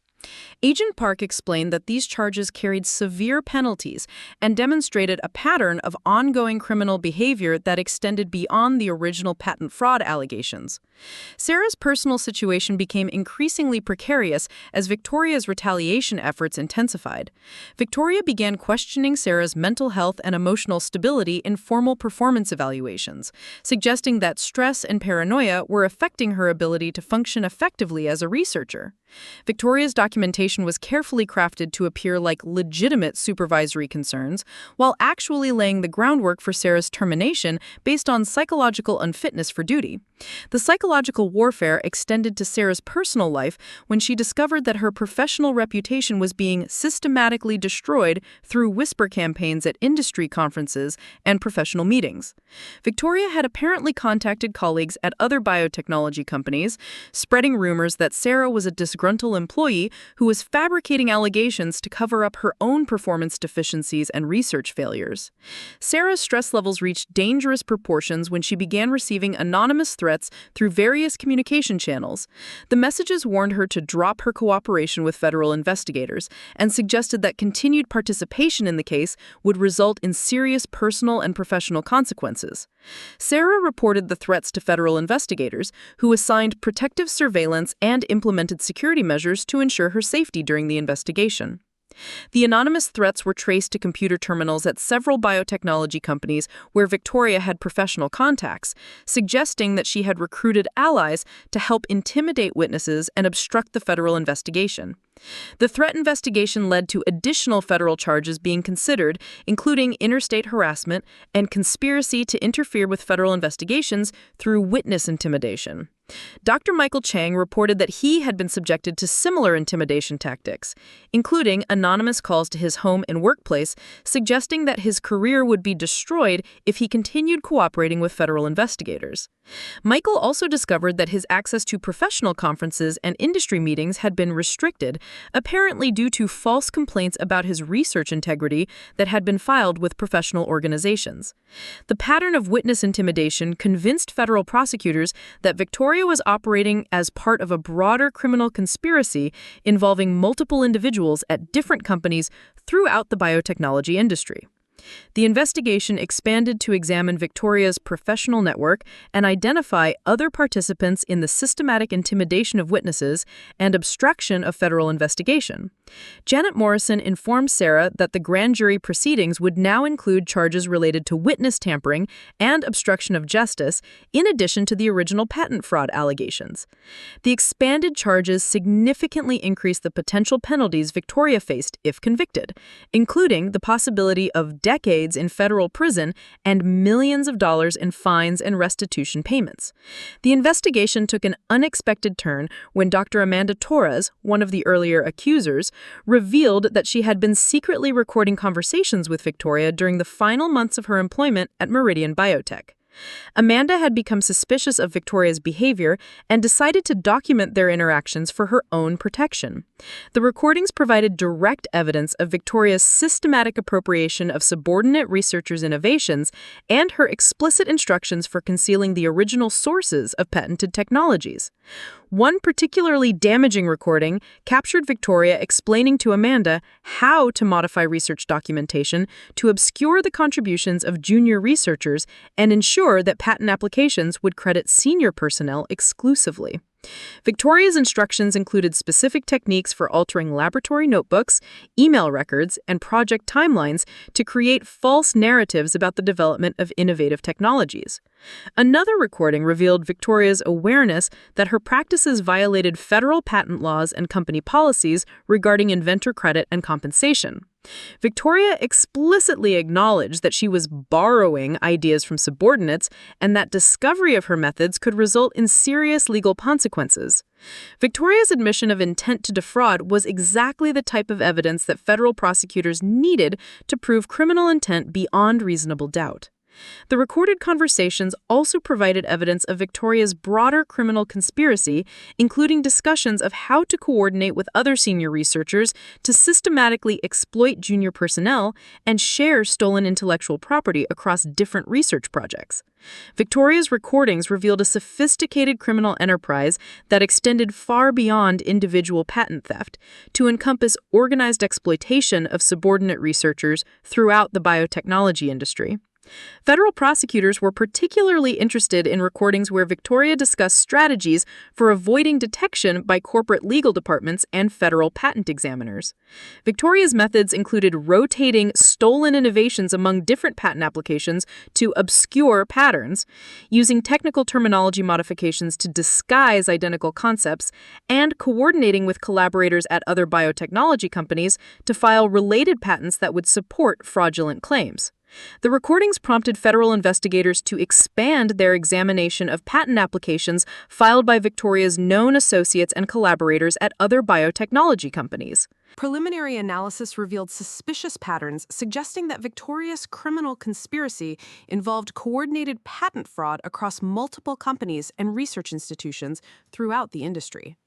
[SPEAKER 1] Agent Park explained that these charges carried severe penalties and demonstrated a pattern of ongoing criminal behavior that extended beyond the original patent fraud allegations. Sarah's personal situation became increasingly precarious as Victoria's retaliation efforts intensified. Victoria began questioning Sarah's mental health and emotional stability in formal performance evaluations, suggesting that stress and paranoia were affecting her ability to function effectively as a researcher. Victoria's documentation was carefully crafted to appear like legitimate supervisory concerns, while actually laying the groundwork for Sarah's termination based on psychological unfitness for duty. The psychological warfare extended to Sarah's personal life when she discovered that her professional reputation was being systematically destroyed through whisper campaigns at industry conferences and professional meetings. Victoria had apparently contacted colleagues at other biotechnology companies, spreading rumors that Sarah was a disgruntled employee who was fabricating allegations to cover up her own performance deficiencies and research failures. Sarah's stress levels reached dangerous proportions when she began receiving anonymous threats through various communication channels. The messages warned her to drop her cooperation with federal investigators and suggested that continued participation in the case would result in serious personal and professional consequences. Sarah reported the threats to federal investigators, who assigned protective surveillance and implemented security measures to ensure her safety during the investigation.
[SPEAKER 2] The anonymous threats were traced to computer terminals at several biotechnology companies where Victoria had professional contacts, suggesting that she had recruited allies to help intimidate witnesses and obstruct the federal investigation. The threat investigation led to additional federal charges being considered, including interstate harassment and conspiracy to interfere with federal investigations through witness intimidation. Dr. Michael Chang reported that he had been subjected to similar intimidation tactics, including anonymous calls to his home and workplace, suggesting that his career would be destroyed if he continued cooperating with federal investigators. Michael also discovered that his access to professional conferences and industry meetings had been restricted, apparently due to false complaints about his research integrity that had been filed with professional organizations. The pattern of witness intimidation convinced federal prosecutors that Victoria was operating as part of a broader criminal conspiracy involving multiple individuals at different companies throughout the biotechnology industry. The investigation expanded to examine Victoria's professional network and identify other participants in the systematic intimidation of witnesses and obstruction of federal investigation. Janet Morrison informed Sarah that the grand jury proceedings would now include charges related to witness tampering and obstruction of justice, in addition to the original patent fraud allegations. The expanded charges significantly increased the potential penalties Victoria faced if convicted, including the possibility of decades in federal prison and millions of dollars in fines and restitution payments. The investigation took an unexpected turn when Dr. Amanda Torres, one of the earlier accusers, revealed that she had been secretly recording conversations with Victoria during the final months of her employment at Meridian BioTech. Amanda had become suspicious of Victoria's behavior and decided to document their interactions for her own protection. The recordings provided direct evidence of Victoria's systematic appropriation of subordinate researchers' innovations and her explicit instructions for concealing the original sources of patented technologies. One particularly damaging recording captured Victoria explaining to Amanda how to modify research documentation to obscure the contributions of junior researchers and ensure that patent applications would credit senior personnel exclusively. Victoria's instructions included specific techniques for altering laboratory notebooks, email records, and project timelines to create false narratives about the development of innovative technologies. Another recording revealed Victoria's awareness that her practices violated federal patent laws and company policies regarding inventor credit and compensation. Victoria explicitly acknowledged that she was borrowing ideas from subordinates and that discovery of her methods could result in serious legal consequences. Victoria's admission of intent to defraud was exactly the type of evidence that federal prosecutors needed to prove criminal intent beyond reasonable doubt. The recorded conversations also provided evidence of Victoria's broader criminal conspiracy, including discussions of how to coordinate with other senior researchers to systematically exploit junior personnel and share stolen intellectual property across different research projects. Victoria's recordings revealed a sophisticated criminal enterprise that extended far beyond individual patent theft to encompass organized exploitation of subordinate researchers throughout the biotechnology industry. Federal prosecutors were particularly interested in recordings where Victoria discussed strategies for avoiding detection by corporate legal departments and federal patent examiners. Victoria's methods included rotating stolen innovations among different patent applications to obscure patterns, using technical terminology modifications to disguise identical concepts, and coordinating with collaborators at other biotechnology companies to file related patents that would support fraudulent claims. The recordings prompted federal investigators to expand their examination of patent applications filed by Victoria's known associates and collaborators at other biotechnology companies.
[SPEAKER 1] Preliminary analysis revealed suspicious patterns suggesting that Victoria's criminal conspiracy involved coordinated patent fraud across multiple companies and research institutions throughout the industry.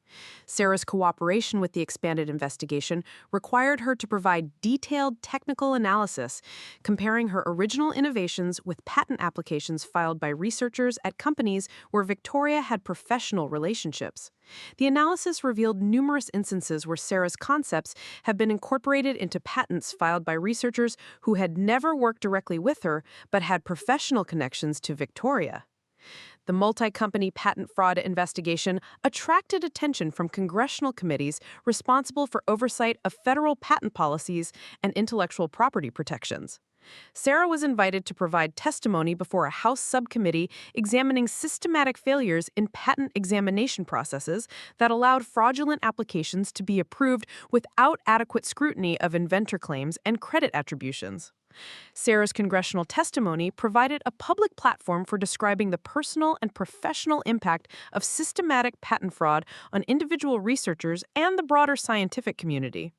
[SPEAKER 1] Sarah's cooperation with the expanded investigation required her to provide detailed technical analysis, comparing her original innovations with patent applications filed by researchers at companies where Victoria had professional relationships. The analysis revealed numerous instances where Sarah's concepts have been incorporated into patents filed by researchers who had never worked directly with her but had professional connections to Victoria.
[SPEAKER 2] The multi-company patent fraud investigation attracted attention from congressional committees responsible for oversight of federal patent policies and intellectual property protections. Sarah was invited to provide testimony before a House subcommittee examining systematic failures in patent examination processes that allowed fraudulent applications to be approved without adequate scrutiny of inventor claims and credit attributions. Sarah's congressional testimony provided a public platform for describing the personal and professional impact of systematic patent fraud on individual researchers and the broader scientific community.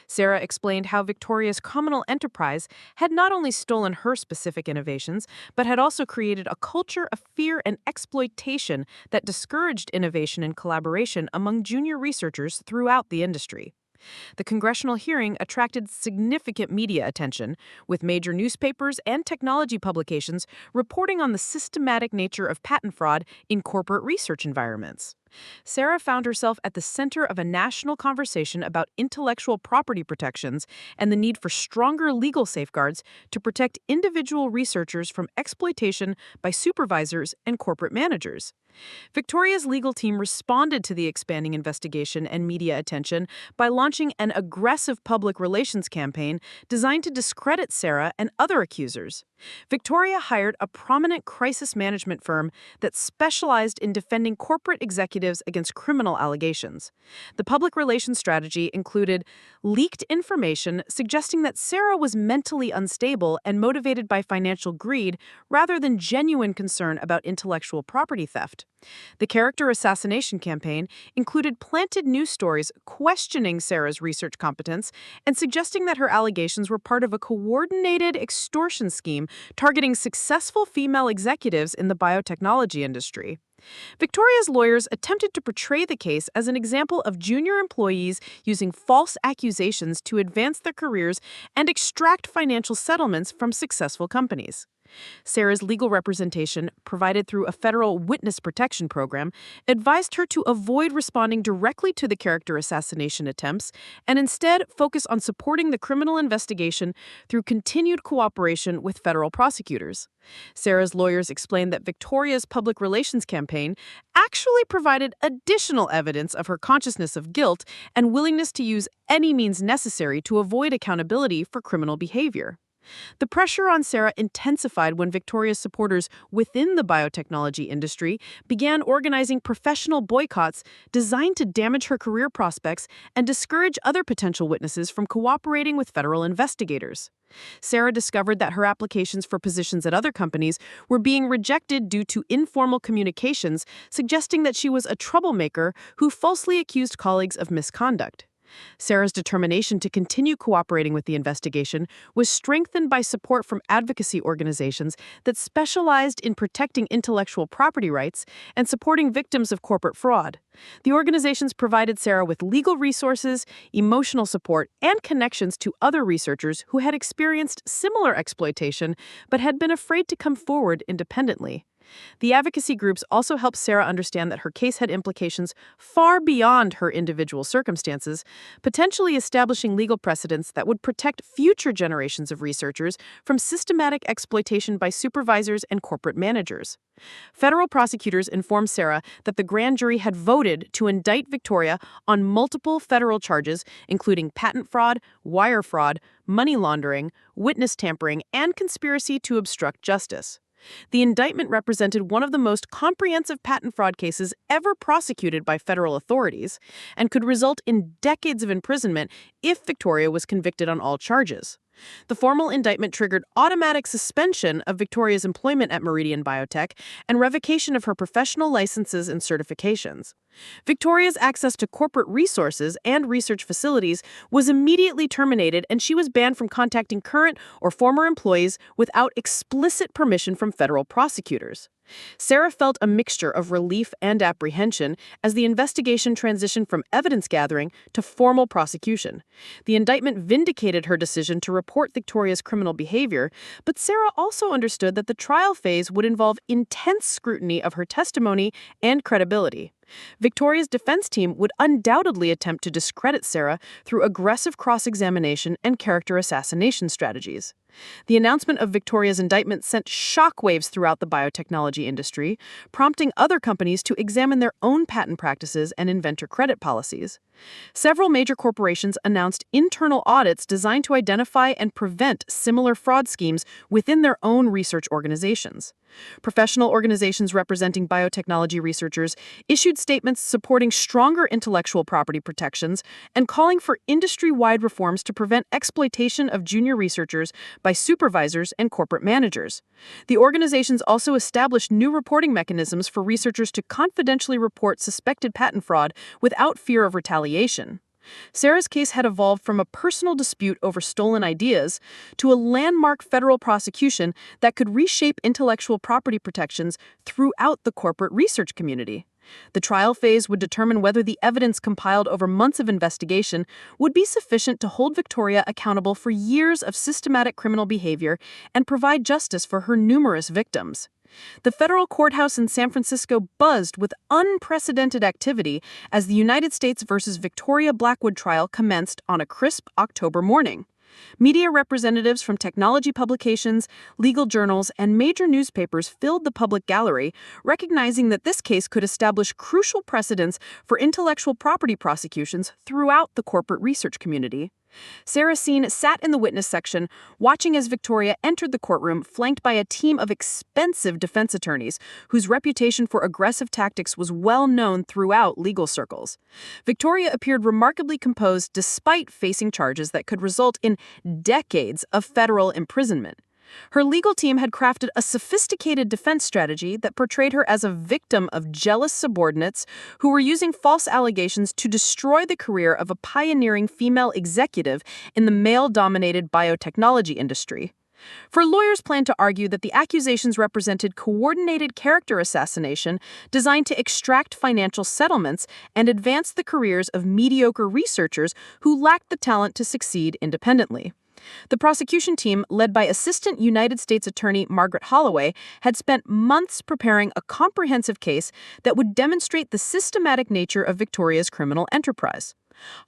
[SPEAKER 2] Sarah explained how Victoria's criminal enterprise had not only stolen her specific innovations, but had also created a culture of fear and exploitation that discouraged innovation and collaboration among junior researchers throughout the industry. The congressional hearing attracted significant media attention, with major newspapers and technology publications reporting on the systematic nature of patent fraud in corporate research environments. Sarah found herself at the center of a national conversation about intellectual property protections and the need for stronger legal safeguards to protect individual researchers from exploitation by supervisors and corporate managers. Victoria's legal team responded to the expanding investigation and media attention by launching an aggressive public relations campaign designed to discredit Sarah and other accusers. Victoria hired a prominent crisis management firm that specialized in defending corporate executives against criminal allegations. The public relations strategy included leaked information suggesting that Sarah was mentally unstable and motivated by financial greed rather than genuine concern about intellectual property theft. The character assassination campaign included planted news stories questioning Sarah's research competence and suggesting that her allegations were part of a coordinated extortion scheme targeting successful female executives in the biotechnology industry. Victoria's lawyers attempted to portray the case as an example of junior employees using false accusations to advance their careers and extract financial settlements from successful companies. Sarah's legal representation, provided through a federal witness protection program, advised her to avoid responding directly to the character assassination attempts and instead focus on supporting the criminal investigation through continued cooperation with federal prosecutors. Sarah's lawyers explained that Victoria's public relations campaign actually provided additional evidence of her consciousness of guilt and willingness to use any means necessary to avoid accountability for criminal behavior. The pressure on Sarah intensified when Victoria's supporters within the biotechnology industry began organizing professional boycotts designed to damage her career prospects and discourage other potential witnesses from cooperating with federal investigators. Sarah discovered that her applications for positions at other companies were being rejected due to informal communications, suggesting that she was a troublemaker who falsely accused colleagues of misconduct. Sarah's determination to continue cooperating with the investigation was strengthened by support from advocacy organizations that specialized in protecting intellectual property rights and supporting victims of corporate fraud. The organizations provided Sarah with legal resources, emotional support, and connections to other researchers who had experienced similar exploitation but had been afraid to come forward independently. The advocacy groups also helped Sarah understand that her case had implications far beyond her individual circumstances, potentially establishing legal precedents that would protect future generations of researchers from systematic exploitation by supervisors and corporate managers. Federal prosecutors informed Sarah that the grand jury had voted to indict Victoria on multiple federal charges, including patent fraud, wire fraud, money laundering, witness tampering, and conspiracy to obstruct justice. The indictment represented one of the most comprehensive patent fraud cases ever prosecuted by federal authorities and could result in decades of imprisonment if Victoria was convicted on all charges. The formal indictment triggered automatic suspension of Victoria's employment at Meridian BioTech and revocation of her professional licenses and certifications. Victoria's access to corporate resources and research facilities was immediately terminated, and she was banned from contacting current or former employees without explicit permission from federal prosecutors. Sarah felt a mixture of relief and apprehension as the investigation transitioned from evidence gathering to formal prosecution. The indictment vindicated her decision to report Victoria's criminal behavior, but Sarah also understood that the trial phase would involve intense scrutiny of her testimony and credibility. Victoria's defense team would undoubtedly attempt to discredit Sarah through aggressive cross-examination and character assassination strategies. The announcement of Victoria's indictment sent shockwaves throughout the biotechnology industry, prompting other companies to examine their own patent practices and inventor credit policies. Several major corporations announced internal audits designed to identify and prevent similar fraud schemes within their own research organizations. Professional organizations representing biotechnology researchers issued statements supporting stronger intellectual property protections and calling for industry-wide reforms to prevent exploitation of junior researchers by supervisors and corporate managers. The organizations also established new reporting mechanisms for researchers to confidentially report suspected patent fraud without fear of retaliation. Sarah's case had evolved from a personal dispute over stolen ideas to a landmark federal prosecution that could reshape intellectual property protections throughout the corporate research community. The trial phase would determine whether the evidence compiled over months of investigation would be sufficient to hold Victoria accountable for years of systematic criminal behavior and provide justice for her numerous victims. The federal courthouse in San Francisco buzzed with unprecedented activity as the United States versus Victoria Blackwood trial commenced on a crisp October morning. Media representatives from technology publications, legal journals, and major newspapers filled the public gallery, recognizing that this case could establish crucial precedents for intellectual property prosecutions throughout the corporate research community. Sarah Seen sat in the witness section, watching as Victoria entered the courtroom flanked by a team of expensive defense attorneys whose reputation for aggressive tactics was well known throughout legal circles. Victoria appeared remarkably composed despite facing charges that could result in decades of federal imprisonment. Her legal team had crafted a sophisticated defense strategy that portrayed her as a victim of jealous subordinates who were using false allegations to destroy the career of a pioneering female executive in the male-dominated biotechnology industry. Her lawyers planned to argue that the accusations represented coordinated character assassination designed to extract financial settlements and advance the careers of mediocre researchers who lacked the talent to succeed independently. The prosecution team, led by Assistant United States Attorney Margaret Holloway, had spent months preparing a comprehensive case that would demonstrate the systematic nature of Victoria's criminal enterprise.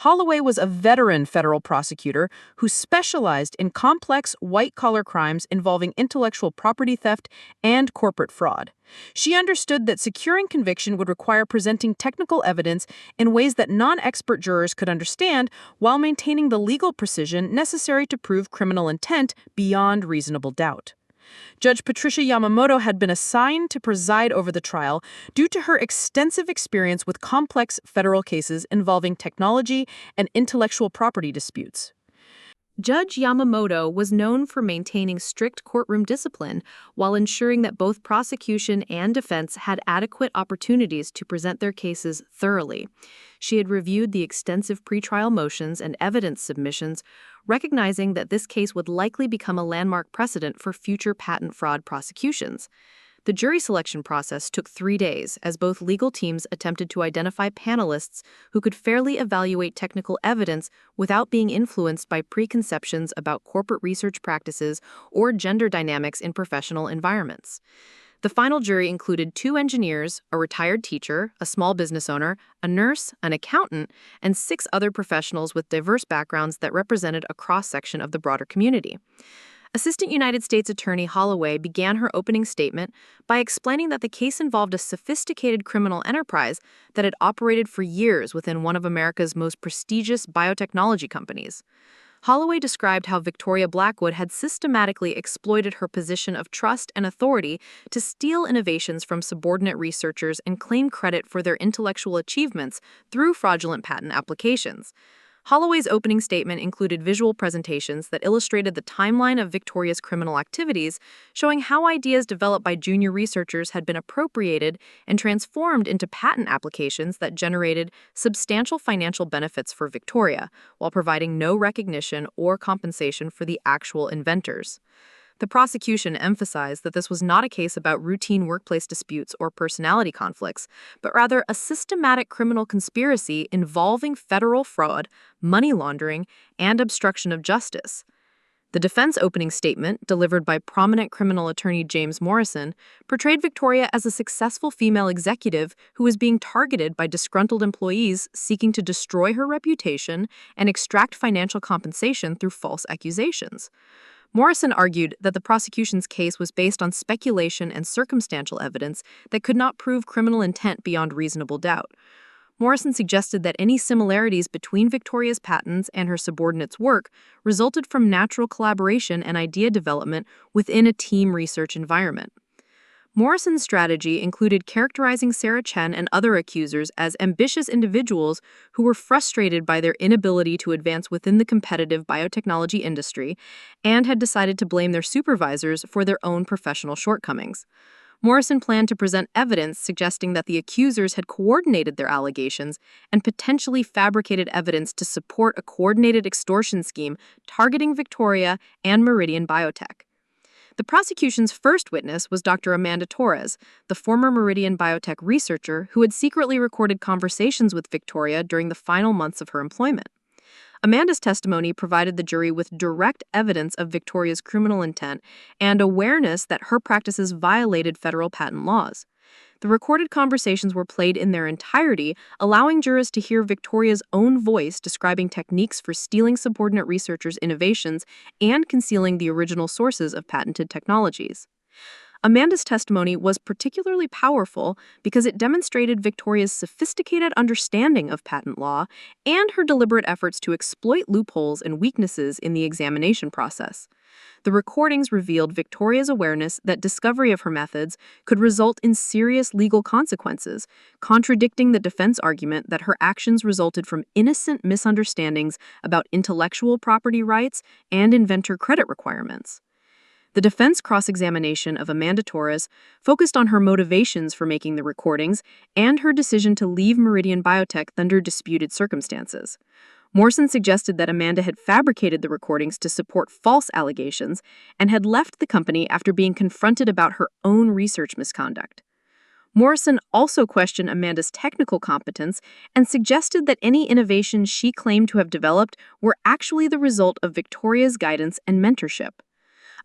[SPEAKER 2] Holloway was a veteran federal prosecutor who specialized in complex white-collar crimes involving intellectual property theft and corporate fraud. She understood that securing conviction would require presenting technical evidence in ways that non-expert jurors could understand while maintaining the legal precision necessary to prove criminal intent beyond reasonable doubt. Judge Patricia Yamamoto had been assigned to preside over the trial due to her extensive experience with complex federal cases involving technology and intellectual property disputes.
[SPEAKER 1] Judge Yamamoto was known for maintaining strict courtroom discipline while ensuring that both prosecution and defense had adequate opportunities to present their cases thoroughly. She had reviewed the extensive pretrial motions and evidence submissions, recognizing that this case would likely become a landmark precedent for future patent fraud prosecutions. The jury selection process took 3 days as both legal teams attempted to identify panelists who could fairly evaluate technical evidence without being influenced by preconceptions about corporate research practices or gender dynamics in professional environments. The final jury included 2 engineers, a retired teacher, a small business owner, a nurse, an accountant, and 6 other professionals with diverse backgrounds that represented a cross-section of the broader community. Assistant United States Attorney Holloway began her opening statement by explaining that the case involved a sophisticated criminal enterprise that had operated for years within one of America's most prestigious biotechnology companies. Holloway described how Victoria Blackwood had systematically exploited her position of trust and authority to steal innovations from subordinate researchers and claim credit for their intellectual achievements through fraudulent patent applications. Holloway's opening statement included visual presentations that illustrated the timeline of Victoria's criminal activities, showing how ideas developed by junior researchers had been appropriated and transformed into patent applications that generated substantial financial benefits for Victoria, while providing no recognition or compensation for the actual inventors. The prosecution emphasized that this was not a case about routine workplace disputes or personality conflicts, but rather a systematic criminal conspiracy involving federal fraud, money laundering, and obstruction of justice. The defense opening statement, delivered by prominent criminal attorney James Morrison, portrayed Victoria as a successful female executive who was being targeted by disgruntled employees seeking to destroy her reputation and extract financial compensation through false accusations.
[SPEAKER 2] Morrison argued that the prosecution's case was based on speculation and circumstantial evidence that could not prove criminal intent beyond reasonable doubt. Morrison suggested that any similarities between Victoria's patents and her subordinates' work resulted from natural collaboration and idea development within a team research environment. Morrison's strategy included characterizing Sarah Chen and other accusers as ambitious individuals who were frustrated by their inability to advance within the competitive biotechnology industry and had decided to blame their supervisors for their own professional shortcomings. Morrison planned to present evidence suggesting that the accusers had coordinated their allegations and potentially fabricated evidence to support a coordinated extortion scheme targeting Victoria and Meridian BioTech. The prosecution's first witness was Dr. Amanda Torres, the former Meridian BioTech researcher who had secretly recorded conversations with Victoria during the final months of her employment. Amanda's testimony provided the jury with direct evidence of Victoria's criminal intent and awareness that her practices violated federal patent laws. The recorded conversations were played in their entirety, allowing jurors to hear Victoria's own voice describing techniques for stealing subordinate researchers' innovations and concealing the original sources of patented technologies. Amanda's testimony was particularly powerful because it demonstrated Victoria's sophisticated understanding of patent law and her deliberate efforts to exploit loopholes and weaknesses in the examination process. The recordings revealed Victoria's awareness that discovery of her methods could result in serious legal consequences, contradicting the defense argument that her actions resulted from innocent misunderstandings about intellectual property rights and inventor credit requirements. The defense cross-examination of Amanda Torres focused on her motivations for making the recordings and her decision to leave Meridian BioTech under disputed circumstances. Morrison suggested that Amanda had fabricated the recordings to support false allegations and had left the company after being confronted about her own research misconduct. Morrison also questioned Amanda's technical competence and suggested that any innovations she claimed to have developed were actually the result of Victoria's guidance and mentorship.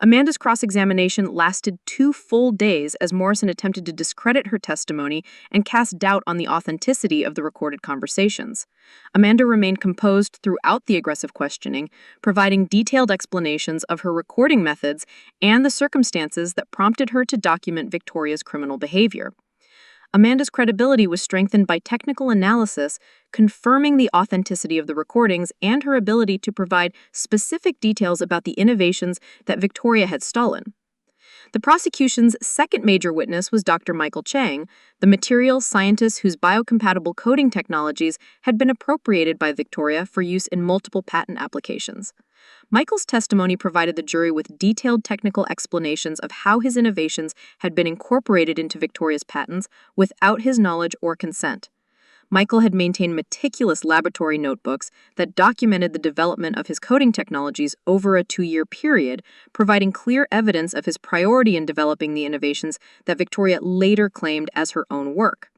[SPEAKER 2] Amanda's cross-examination lasted 2 full days as Morrison attempted to discredit her testimony and cast doubt on the authenticity of the recorded conversations. Amanda remained composed throughout the aggressive questioning, providing detailed explanations of her recording methods and the circumstances that prompted her to document Victoria's criminal behavior. Amanda's credibility was strengthened by technical analysis, confirming the authenticity of the recordings and her ability to provide specific details about the innovations that Victoria had stolen. The prosecution's second major witness was Dr. Michael Chang, the materials scientist whose biocompatible coating technologies had been appropriated by Victoria for use in multiple patent applications. Michael's testimony provided the jury with detailed technical explanations of how his innovations had been incorporated into Victoria's patents without his knowledge or consent. Michael had maintained meticulous laboratory notebooks that documented the development of his coating technologies over a 2-year period, providing clear evidence of his priority in developing the innovations that Victoria later claimed as her own work.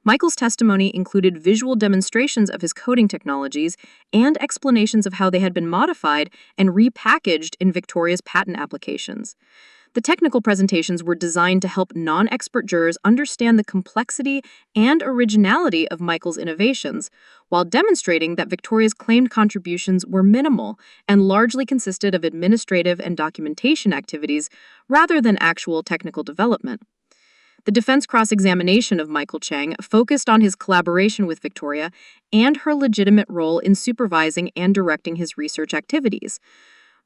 [SPEAKER 2] Michael's testimony included visual demonstrations of his coating technologies and explanations of how they had been modified and repackaged in Victoria's patent applications. The technical presentations were designed to help non-expert jurors understand the complexity and originality of Michael's innovations, while demonstrating that Victoria's claimed contributions were minimal and largely consisted of administrative and documentation activities rather than actual technical development. The defense cross-examination of Michael Chang focused on his collaboration with Victoria and her legitimate role in supervising and directing his research activities.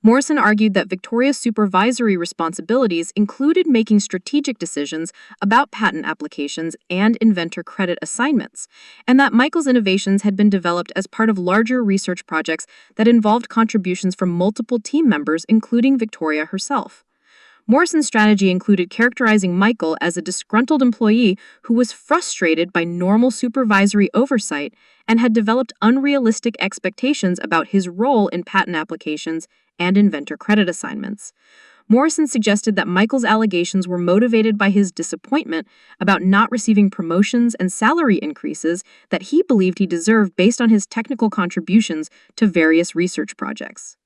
[SPEAKER 2] Morrison argued that Victoria's supervisory responsibilities included making strategic decisions about patent applications and inventor credit assignments, and that Michael's innovations had been developed as part of larger research projects that involved contributions from multiple team members, including Victoria herself. Morrison's strategy included characterizing Michael as a disgruntled employee who was frustrated by normal supervisory oversight and had developed unrealistic expectations about his role in patent applications and inventor credit assignments. Morrison suggested that Michael's allegations were motivated by his disappointment about not receiving promotions and salary increases that he believed he deserved based on his technical contributions to various research projects.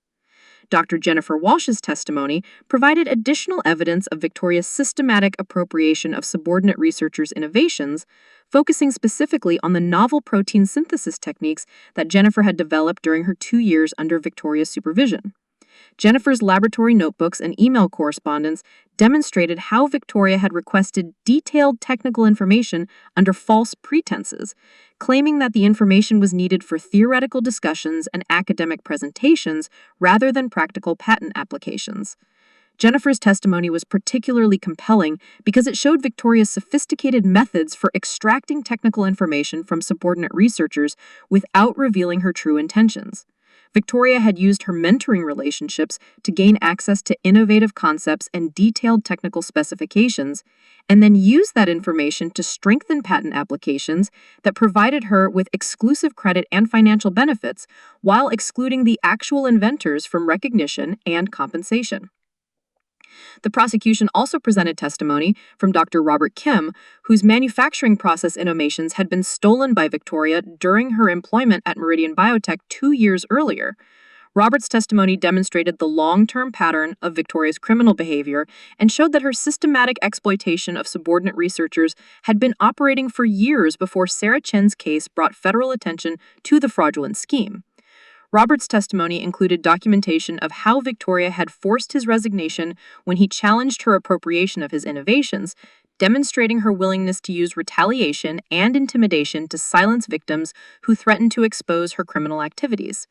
[SPEAKER 2] Dr. Jennifer Walsh's testimony provided additional evidence of Victoria's systematic appropriation of subordinate researchers' innovations, focusing specifically on the novel protein synthesis techniques that Jennifer had developed during her 2 years under Victoria's supervision.
[SPEAKER 3] Jennifer's laboratory notebooks and email correspondence demonstrated how Victoria had requested detailed technical information under false pretenses, claiming that the information was needed for theoretical discussions and academic presentations rather than practical patent applications. Jennifer's testimony was particularly compelling because it showed Victoria's sophisticated methods for extracting technical information from subordinate researchers without revealing her true intentions. Victoria had used her mentoring relationships to gain access to innovative concepts and detailed technical specifications, and then used that information to strengthen patent applications that provided her with exclusive credit and financial benefits while excluding the actual inventors from recognition and compensation. The prosecution also presented testimony from Dr. Robert Kim, whose manufacturing process innovations had been stolen by Victoria during her employment at Meridian BioTech 2 years earlier. Robert's testimony demonstrated the long-term pattern of Victoria's criminal behavior and showed that her systematic exploitation of subordinate researchers had been operating for years before Sarah Chen's case brought federal attention to the fraudulent scheme. Robert's testimony included documentation of how Victoria had forced his resignation when he challenged her appropriation of his innovations, demonstrating her willingness to use retaliation and intimidation to silence victims who threatened to expose her criminal activities.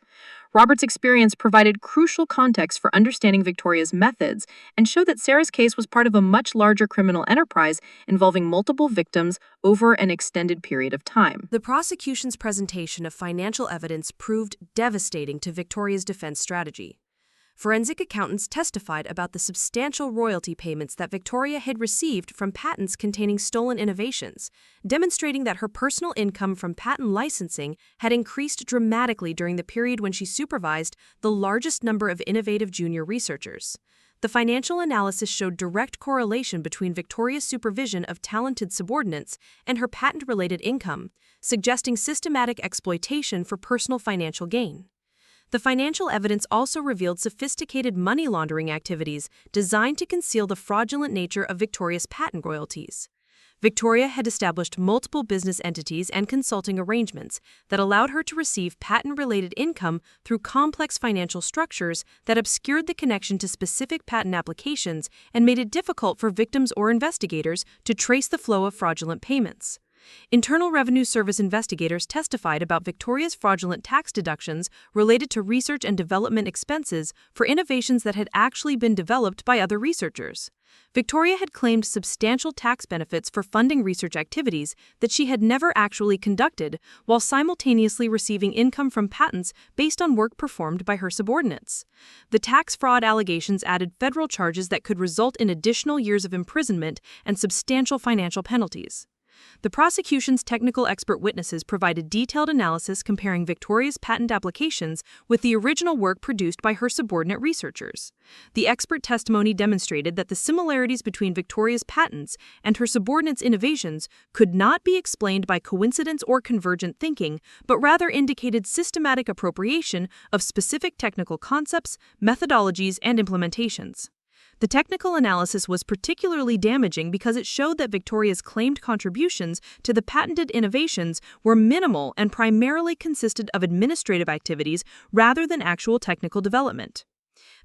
[SPEAKER 3] Robert's experience provided crucial context for understanding Victoria's methods and showed that Sarah's case was part of a much larger criminal enterprise involving multiple victims over an extended period of time.
[SPEAKER 1] The prosecution's presentation of financial evidence proved devastating to Victoria's defense strategy. Forensic accountants testified about the substantial royalty payments that Victoria had received from patents containing stolen innovations, demonstrating that her personal income from patent licensing had increased dramatically during the period when she supervised the largest number of innovative junior researchers. The financial analysis showed direct correlation between Victoria's supervision of talented subordinates and her patent-related income, suggesting systematic exploitation for personal financial gain. The financial evidence also revealed sophisticated money laundering activities designed to conceal the fraudulent nature of Victoria's patent royalties. Victoria had established multiple business entities and consulting arrangements that allowed her to receive patent-related income through complex financial structures that obscured the connection to specific patent applications and made it difficult for victims or investigators to trace the flow of fraudulent payments. Internal Revenue Service investigators testified about Victoria's fraudulent tax deductions related to research and development expenses for innovations that had actually been developed by other researchers. Victoria had claimed substantial tax benefits for funding research activities that she had never actually conducted, while simultaneously receiving income from patents based on work performed by her subordinates. The tax fraud allegations added federal charges that could result in additional years of imprisonment and substantial financial penalties. The prosecution's technical expert witnesses provided detailed analysis comparing Victoria's patent applications with the original work produced by her subordinate researchers. The expert testimony demonstrated that the similarities between Victoria's patents and her subordinates' innovations could not be explained by coincidence or convergent thinking, but rather indicated systematic appropriation of specific technical concepts, methodologies, and implementations. The technical analysis was particularly damaging because it showed that Victoria's claimed contributions to the patented innovations were minimal and primarily consisted of administrative activities rather than actual technical development.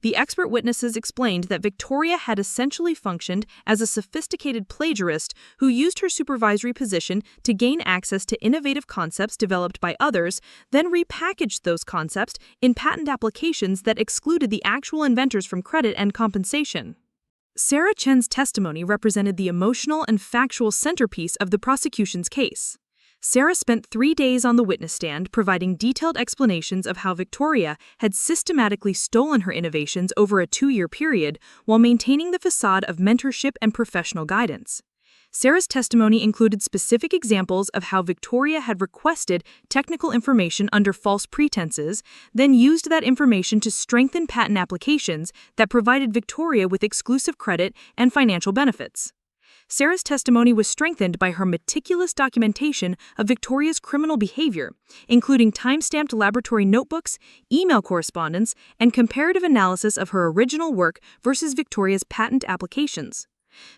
[SPEAKER 1] The expert witnesses explained that Victoria had essentially functioned as a sophisticated plagiarist who used her supervisory position to gain access to innovative concepts developed by others, then repackaged those concepts in patent applications that excluded the actual inventors from credit and compensation. Sarah Chen's testimony represented the emotional and factual centerpiece of the prosecution's case. Sarah spent 3 days on the witness stand providing detailed explanations of how Victoria had systematically stolen her innovations over a 2-year period while maintaining the facade of mentorship and professional guidance. Sarah's testimony included specific examples of how Victoria had requested technical information under false pretenses, then used that information to strengthen patent applications that provided Victoria with exclusive credit and financial benefits. Sarah's testimony was strengthened by her meticulous documentation of Victoria's criminal behavior, including time-stamped laboratory notebooks, email correspondence, and comparative analysis of her original work versus Victoria's patent applications.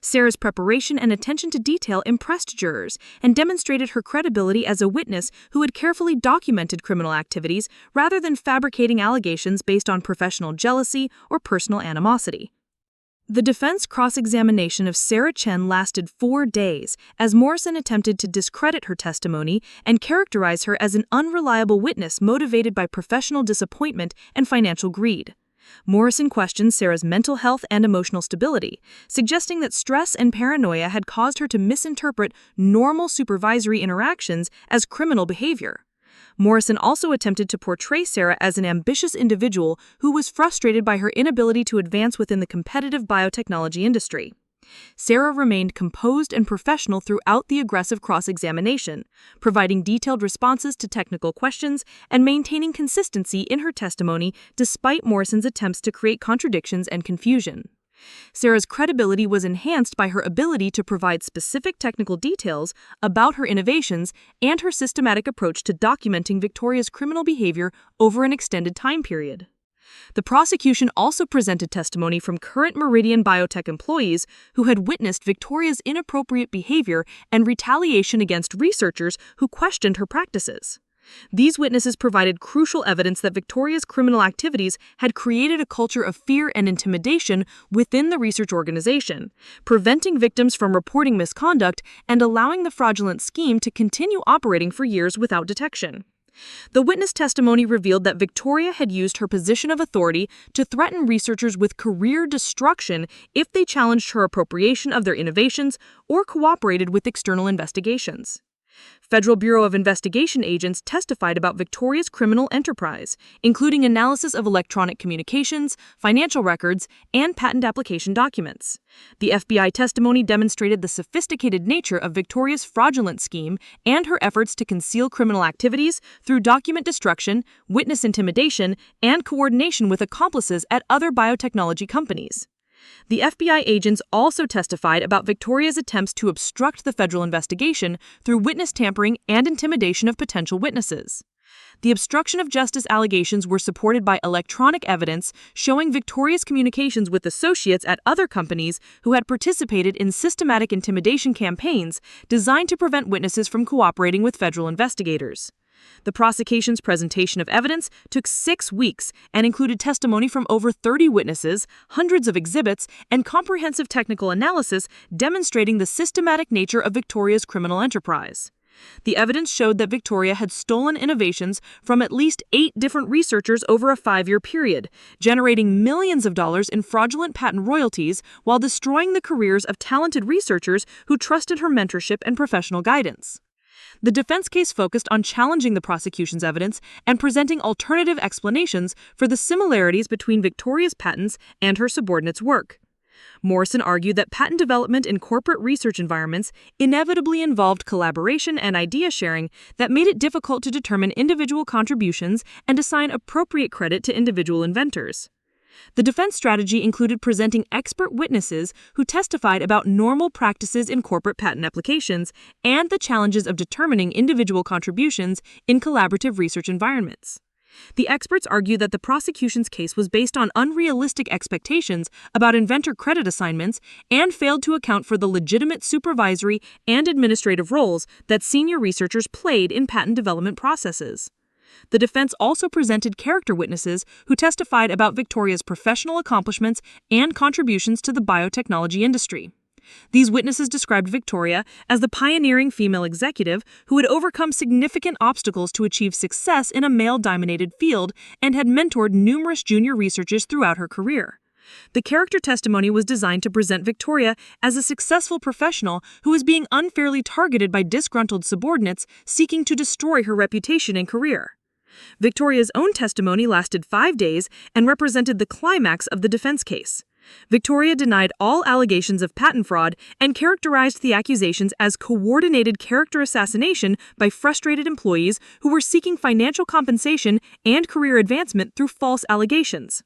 [SPEAKER 2] Sarah's preparation and attention to detail impressed jurors and demonstrated her credibility as a witness who had carefully documented criminal activities rather than fabricating allegations based on professional jealousy or personal animosity. The defense cross-examination of Sarah Chen lasted 4 days, as Morrison attempted to discredit her testimony and characterize her as an unreliable witness motivated by professional disappointment and financial greed. Morrison questioned Sarah's mental health and emotional stability, suggesting that stress and paranoia had caused her to misinterpret normal supervisory interactions as criminal behavior. Morrison also attempted to portray Sarah as an ambitious individual who was frustrated by her inability to advance within the competitive biotechnology industry. Sarah remained composed and professional throughout the aggressive cross-examination, providing detailed responses to technical questions and maintaining consistency in her testimony despite Morrison's attempts to create contradictions and confusion. Sarah's credibility was enhanced by her ability to provide specific technical details about her innovations and her systematic approach to documenting Victoria's criminal behavior over an extended time period. The prosecution also presented testimony from current Meridian BioTech employees who had witnessed Victoria's inappropriate behavior and retaliation against researchers who questioned her practices. These witnesses provided crucial evidence that Victoria's criminal activities had created a culture of fear and intimidation within the research organization, preventing victims from reporting misconduct and allowing the fraudulent scheme to continue operating for years without detection. The witness testimony revealed that Victoria had used her position of authority to threaten researchers with career destruction if they challenged her appropriation of their innovations or cooperated with external investigations. Federal Bureau of Investigation agents testified about Victoria's criminal enterprise, including analysis of electronic communications, financial records, and patent application documents. The FBI testimony demonstrated the sophisticated nature of Victoria's fraudulent scheme and her efforts to conceal criminal activities through document destruction, witness intimidation, and coordination with accomplices at other biotechnology companies. The FBI agents also testified about Victoria's attempts to obstruct the federal investigation through witness tampering and intimidation of potential witnesses. The obstruction of justice allegations were supported by electronic evidence showing Victoria's communications with associates at other companies who had participated in systematic intimidation campaigns designed to prevent witnesses from cooperating with federal investigators. The prosecution's presentation of evidence took 6 weeks and included testimony from over 30 witnesses, hundreds of exhibits, and comprehensive technical analysis demonstrating the systematic nature of Victoria's criminal enterprise. The evidence showed that Victoria had stolen innovations from at least 8 different researchers over a 5-year period, generating millions of dollars in fraudulent patent royalties while destroying the careers of talented researchers who trusted her mentorship and professional guidance. The defense case focused on challenging the prosecution's evidence and presenting alternative explanations for the similarities between Victoria's patents and her subordinates' work. Morrison argued that patent development in corporate research environments inevitably involved collaboration and idea sharing that made it difficult to determine individual contributions and assign appropriate credit to individual inventors. The defense strategy included presenting expert witnesses who testified about normal practices in corporate patent applications and the challenges of determining individual contributions in collaborative research environments. The experts argued that the prosecution's case was based on unrealistic expectations about inventor credit assignments and failed to account for the legitimate supervisory and administrative roles that senior researchers played in patent development processes. The defense also presented character witnesses who testified about Victoria's professional accomplishments and contributions to the biotechnology industry. These witnesses described Victoria as the pioneering female executive who had overcome significant obstacles to achieve success in a male-dominated field and had mentored numerous junior researchers throughout her career. The character testimony was designed to present Victoria as a successful professional who was being unfairly targeted by disgruntled subordinates seeking to destroy her reputation and career. Victoria's own testimony lasted 5 days and represented the climax of the defense case. Victoria denied all allegations of patent fraud and characterized the accusations as coordinated character assassination by frustrated employees who were seeking financial compensation and career advancement through false allegations.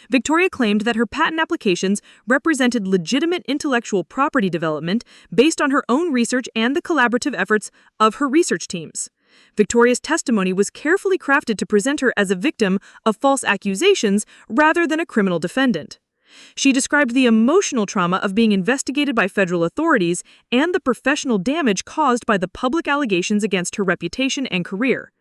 [SPEAKER 2] Victoria claimed that her patent applications represented legitimate intellectual property development based on her own research and the collaborative efforts of her research teams. Victoria's testimony was carefully crafted to present her as a victim of false accusations rather than a criminal defendant. She described the emotional trauma of being investigated by federal authorities and the professional damage caused by the public allegations against her reputation and career.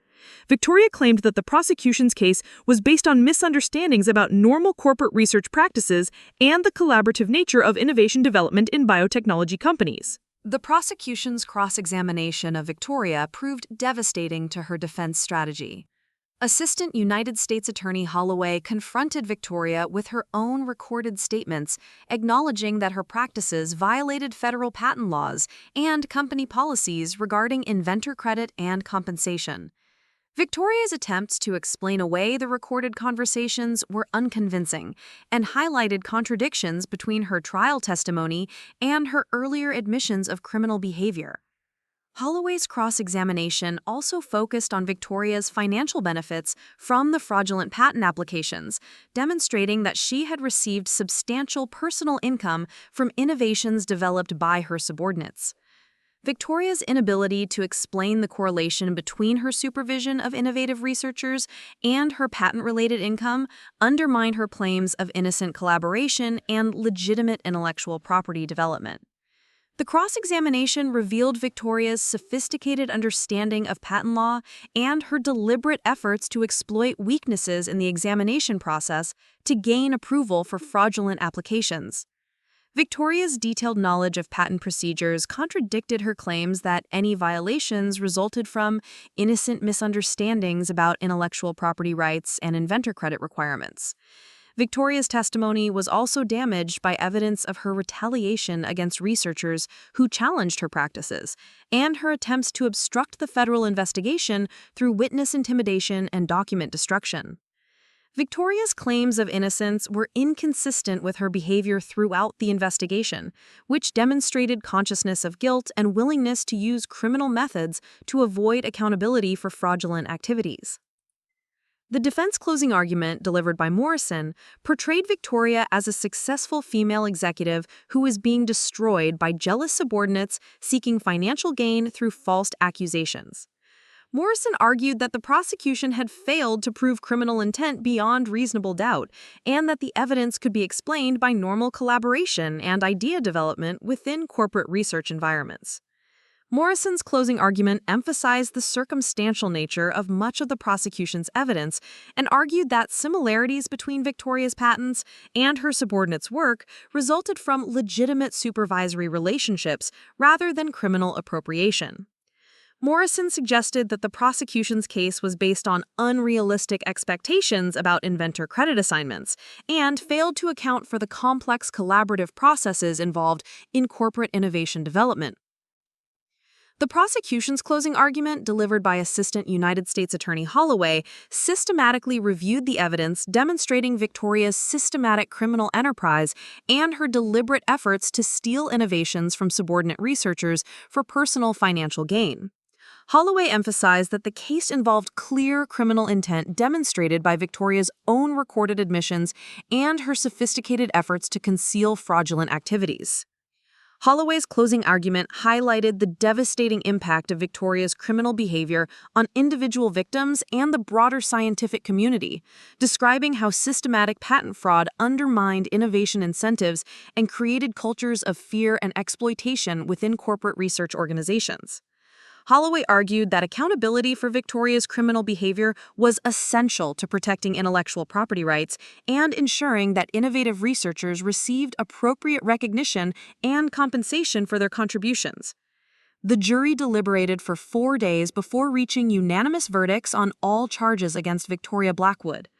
[SPEAKER 2] Victoria claimed that the prosecution's case was based on misunderstandings about normal corporate research practices and the collaborative nature of innovation development in biotechnology companies.
[SPEAKER 1] The prosecution's cross-examination of Victoria proved devastating to her defense strategy. Assistant United States Attorney Holloway confronted Victoria with her own recorded statements, acknowledging that her practices violated federal patent laws and company policies regarding inventor credit and compensation. Victoria's attempts to explain away the recorded conversations were unconvincing and highlighted contradictions between her trial testimony and her earlier admissions of criminal behavior. Holloway's cross-examination also focused on Victoria's financial benefits from the fraudulent patent applications, demonstrating that she had received substantial personal income from innovations developed by her subordinates. Victoria's inability to explain the correlation between her supervision of innovative researchers and her patent-related income undermined her claims of innocent collaboration and legitimate intellectual property development. The cross-examination revealed Victoria's sophisticated understanding of patent law and her deliberate efforts to exploit weaknesses in the examination process to gain approval for fraudulent applications. Victoria's detailed knowledge of patent procedures contradicted her claims that any violations resulted from innocent misunderstandings about intellectual property rights and inventor credit requirements. Victoria's testimony was also damaged by evidence of her retaliation against researchers who challenged her practices, and her attempts to obstruct the federal investigation through witness intimidation and document destruction. Victoria's claims of innocence were inconsistent with her behavior throughout the investigation, which demonstrated consciousness of guilt and willingness to use criminal methods to avoid accountability for fraudulent activities. The defense closing argument delivered by Morrison portrayed Victoria as a successful female executive who was being destroyed by jealous subordinates seeking financial gain through false accusations. Morrison argued that the prosecution had failed to prove criminal intent beyond reasonable doubt, and that the evidence could be explained by normal collaboration and idea development within corporate research environments. Morrison's closing argument emphasized the circumstantial nature of much of the prosecution's evidence and argued that similarities between Victoria's patents and her subordinates' work resulted from legitimate supervisory relationships rather than criminal appropriation. Morrison suggested that the prosecution's case was based on unrealistic expectations about inventor credit assignments and failed to account for the complex collaborative processes involved in corporate innovation development. The prosecution's closing argument, delivered by Assistant United States Attorney Holloway, systematically reviewed the evidence demonstrating Victoria's systematic criminal enterprise and her deliberate efforts to steal innovations from subordinate researchers for personal financial gain. Holloway emphasized that the case involved clear criminal intent demonstrated by Victoria's own recorded admissions and her sophisticated efforts to conceal fraudulent activities. Holloway's closing argument highlighted the devastating impact of Victoria's criminal behavior on individual victims and the broader scientific community, describing how systematic patent fraud undermined innovation incentives and created cultures of fear and exploitation within corporate research organizations. Holloway argued that accountability for Victoria's criminal behavior was essential to protecting intellectual property rights and ensuring that innovative researchers received appropriate recognition and compensation for their contributions. The jury deliberated for 4 days before reaching unanimous verdicts on all charges against Victoria Blackwood.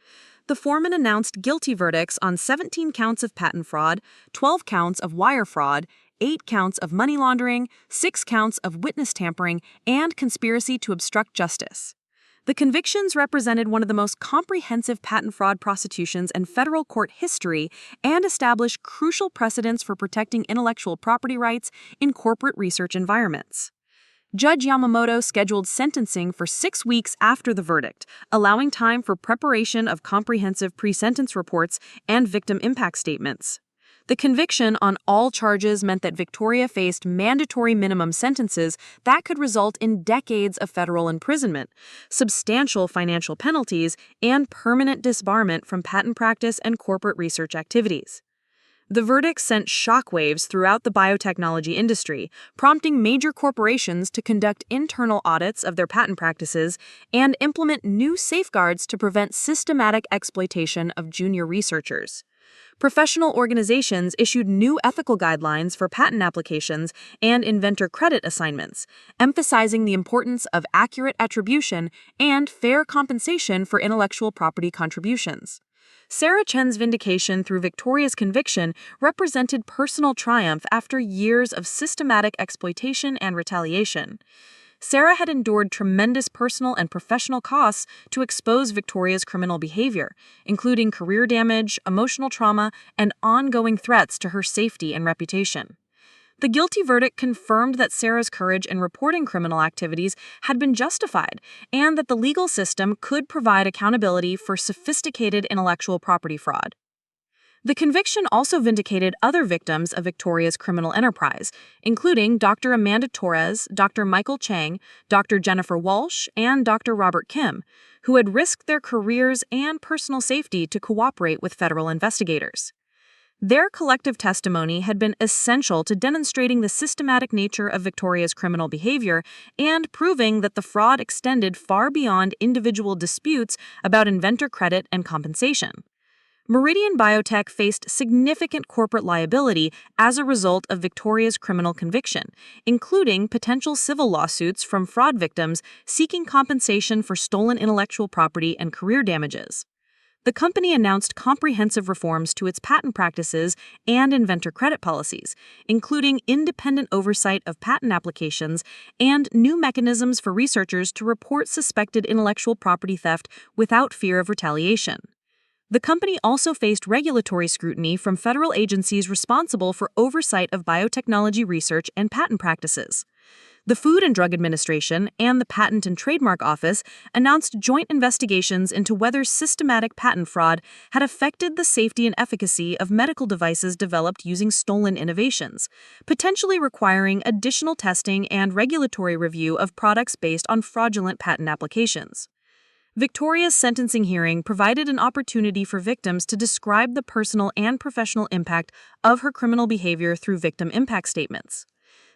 [SPEAKER 1] The foreman announced guilty verdicts on 17 counts of patent fraud, 12 counts of wire fraud, 8 counts of money laundering, 6 counts of witness tampering, and conspiracy to obstruct justice. The convictions represented one of the most comprehensive patent fraud prosecutions in federal court history and established crucial precedents for protecting intellectual property rights in corporate research environments. Judge Yamamoto scheduled sentencing for 6 weeks after the verdict, allowing time for preparation of comprehensive pre-sentence reports and victim impact statements. The conviction on all charges meant that Victoria faced mandatory minimum sentences that could result in decades of federal imprisonment, substantial financial penalties, and permanent disbarment from patent practice and corporate research activities.
[SPEAKER 2] The verdict sent shockwaves throughout the biotechnology industry, prompting major corporations to conduct internal audits of their patent practices and implement new safeguards to prevent systematic exploitation of junior researchers. Professional organizations issued new ethical guidelines for patent applications and inventor credit assignments, emphasizing the importance of accurate attribution and fair compensation for intellectual property contributions. Sarah Chen's vindication through Victoria's conviction represented personal triumph after years of systematic exploitation and retaliation. Sarah had endured tremendous personal and professional costs to expose Victoria's criminal behavior, including career damage, emotional trauma, and ongoing threats to her safety and reputation. The guilty verdict confirmed that Sarah's courage in reporting criminal activities had been justified and that the legal system could provide accountability for sophisticated intellectual property fraud. The conviction also vindicated other victims of Victoria's criminal enterprise, including Dr. Amanda Torres, Dr. Michael Chang, Dr. Jennifer Walsh, and Dr. Robert Kim, who had risked their careers and personal safety to cooperate with federal investigators. Their collective testimony had been essential to demonstrating the systematic nature of Victoria's criminal behavior and proving that the fraud extended far beyond individual disputes about inventor credit and compensation. Meridian BioTech faced significant corporate liability as a result of Victoria's criminal conviction, including potential civil lawsuits from fraud victims seeking compensation for stolen intellectual property and career damages. The company announced comprehensive reforms to its patent practices and inventor credit policies, including independent oversight of patent applications and new mechanisms for researchers to report suspected intellectual property theft without fear of retaliation. The company also faced regulatory scrutiny from federal agencies responsible for oversight of biotechnology research and patent practices. The Food and Drug Administration and the Patent and Trademark Office announced joint investigations into whether systematic patent fraud had affected the safety and efficacy of medical devices developed using stolen innovations, potentially requiring additional testing and regulatory review of products based on fraudulent patent applications. Victoria's sentencing hearing provided an opportunity for victims to describe the personal and professional impact of her criminal behavior through victim impact statements.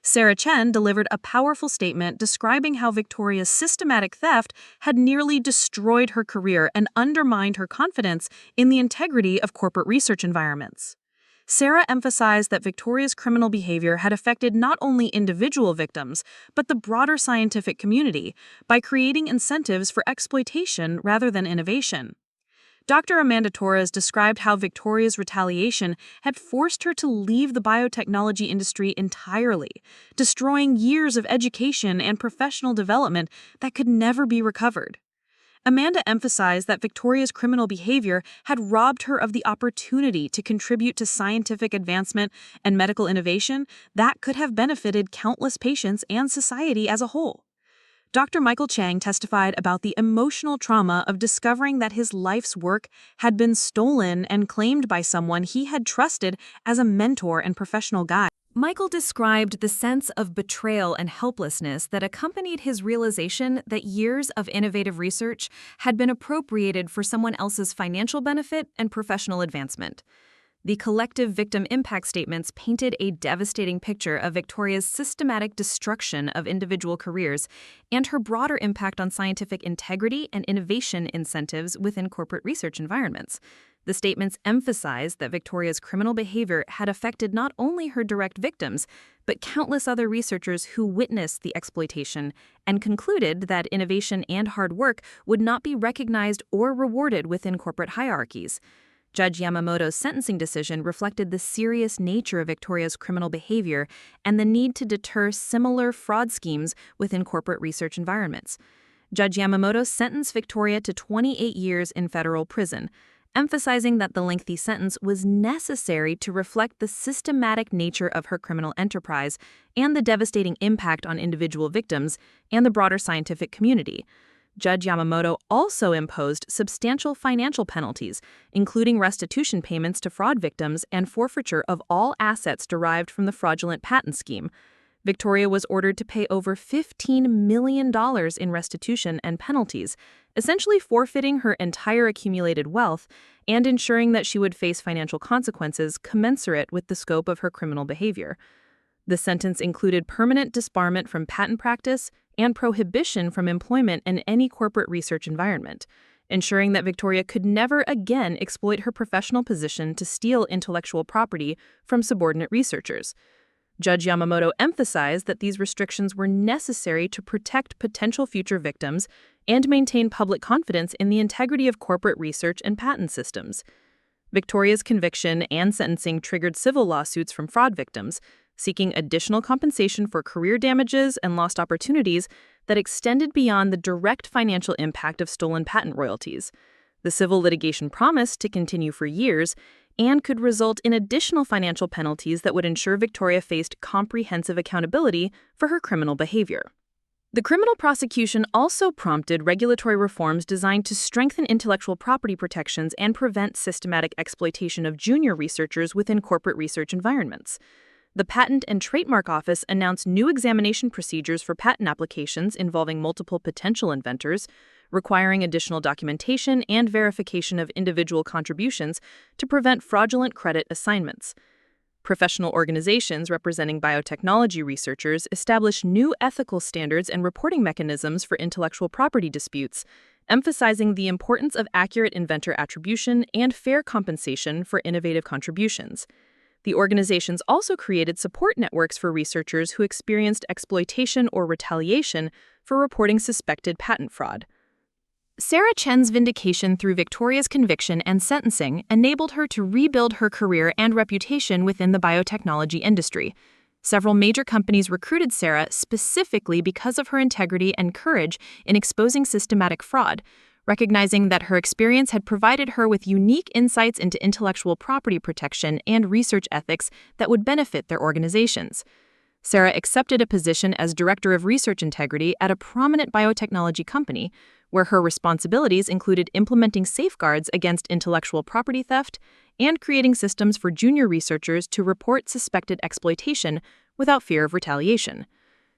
[SPEAKER 2] Sarah Chen delivered a powerful statement describing how Victoria's systematic theft had nearly destroyed her career and undermined her confidence in the integrity of corporate research environments. Sarah emphasized that Victoria's criminal behavior had affected not only individual victims, but the broader scientific community by creating incentives for exploitation rather than innovation. Dr. Amanda Torres described how Victoria's retaliation had forced her to leave the biotechnology industry entirely, destroying years of education and professional development that could never be recovered. Amanda emphasized that Victoria's criminal behavior had robbed her of the opportunity to contribute to scientific advancement and medical innovation that could have benefited countless patients and society as a whole. Dr. Michael Chang testified about the emotional trauma of discovering that his life's work had been stolen and claimed by someone he had trusted as a mentor and professional guide.
[SPEAKER 1] Michael described the sense of betrayal and helplessness that accompanied his realization that years of innovative research had been appropriated for someone else's financial benefit and professional advancement. The collective victim impact statements painted a devastating picture of Victoria's systematic destruction of individual careers and her broader impact on scientific integrity and innovation incentives within corporate research environments. The statements emphasized that Victoria's criminal behavior had affected not only her direct victims, but countless other researchers who witnessed the exploitation and concluded that innovation and hard work would not be recognized or rewarded within corporate hierarchies. Judge Yamamoto's sentencing decision reflected the serious nature of Victoria's criminal behavior and the need to deter similar fraud schemes within corporate research environments. Judge Yamamoto sentenced Victoria to 28 years in federal prison, emphasizing that the lengthy sentence was necessary to reflect the systematic nature of her criminal enterprise and the devastating impact on individual victims and the broader scientific community. Judge Yamamoto also imposed substantial financial penalties, including restitution payments to fraud victims and forfeiture of all assets derived from the fraudulent patent scheme.
[SPEAKER 2] Victoria was ordered to pay over $15 million in restitution and penalties, essentially forfeiting her entire accumulated wealth and ensuring that she would face financial consequences commensurate with the scope of her criminal behavior. The sentence included permanent disbarment from patent practice and prohibition from employment in any corporate research environment, ensuring that Victoria could never again exploit her professional position to steal intellectual property from subordinate researchers. Judge Yamamoto emphasized that these restrictions were necessary to protect potential future victims and maintain public confidence in the integrity of corporate research and patent systems. Victoria's conviction and sentencing triggered civil lawsuits from fraud victims, seeking additional compensation for career damages and lost opportunities that extended beyond the direct financial impact of stolen patent royalties. The civil litigation promised to continue for years and could result in additional financial penalties that would ensure Victoria faced comprehensive accountability for her criminal behavior. The criminal prosecution also prompted regulatory reforms designed to strengthen intellectual property protections and prevent systematic exploitation of junior researchers within corporate research environments. The Patent and Trademark Office announced new examination procedures for patent applications involving multiple potential inventors, requiring additional documentation and verification of individual contributions to prevent fraudulent credit assignments. Professional organizations representing biotechnology researchers established new ethical standards and reporting mechanisms for intellectual property disputes, emphasizing the importance of accurate inventor attribution and fair compensation for innovative contributions. The organizations also created support networks for researchers who experienced exploitation or retaliation for reporting suspected patent fraud. Sarah Chen's vindication through Victoria's conviction and sentencing enabled her to rebuild her career and reputation within the biotechnology industry. Several major companies recruited Sarah specifically because of her integrity and courage in exposing systematic fraud, recognizing that her experience had provided her with unique insights into intellectual property protection and research ethics that would benefit their organizations. Sarah accepted a position as Director of Research Integrity at a prominent biotechnology company, where her responsibilities included implementing safeguards against intellectual property theft and creating systems for junior researchers to report suspected exploitation without fear of retaliation.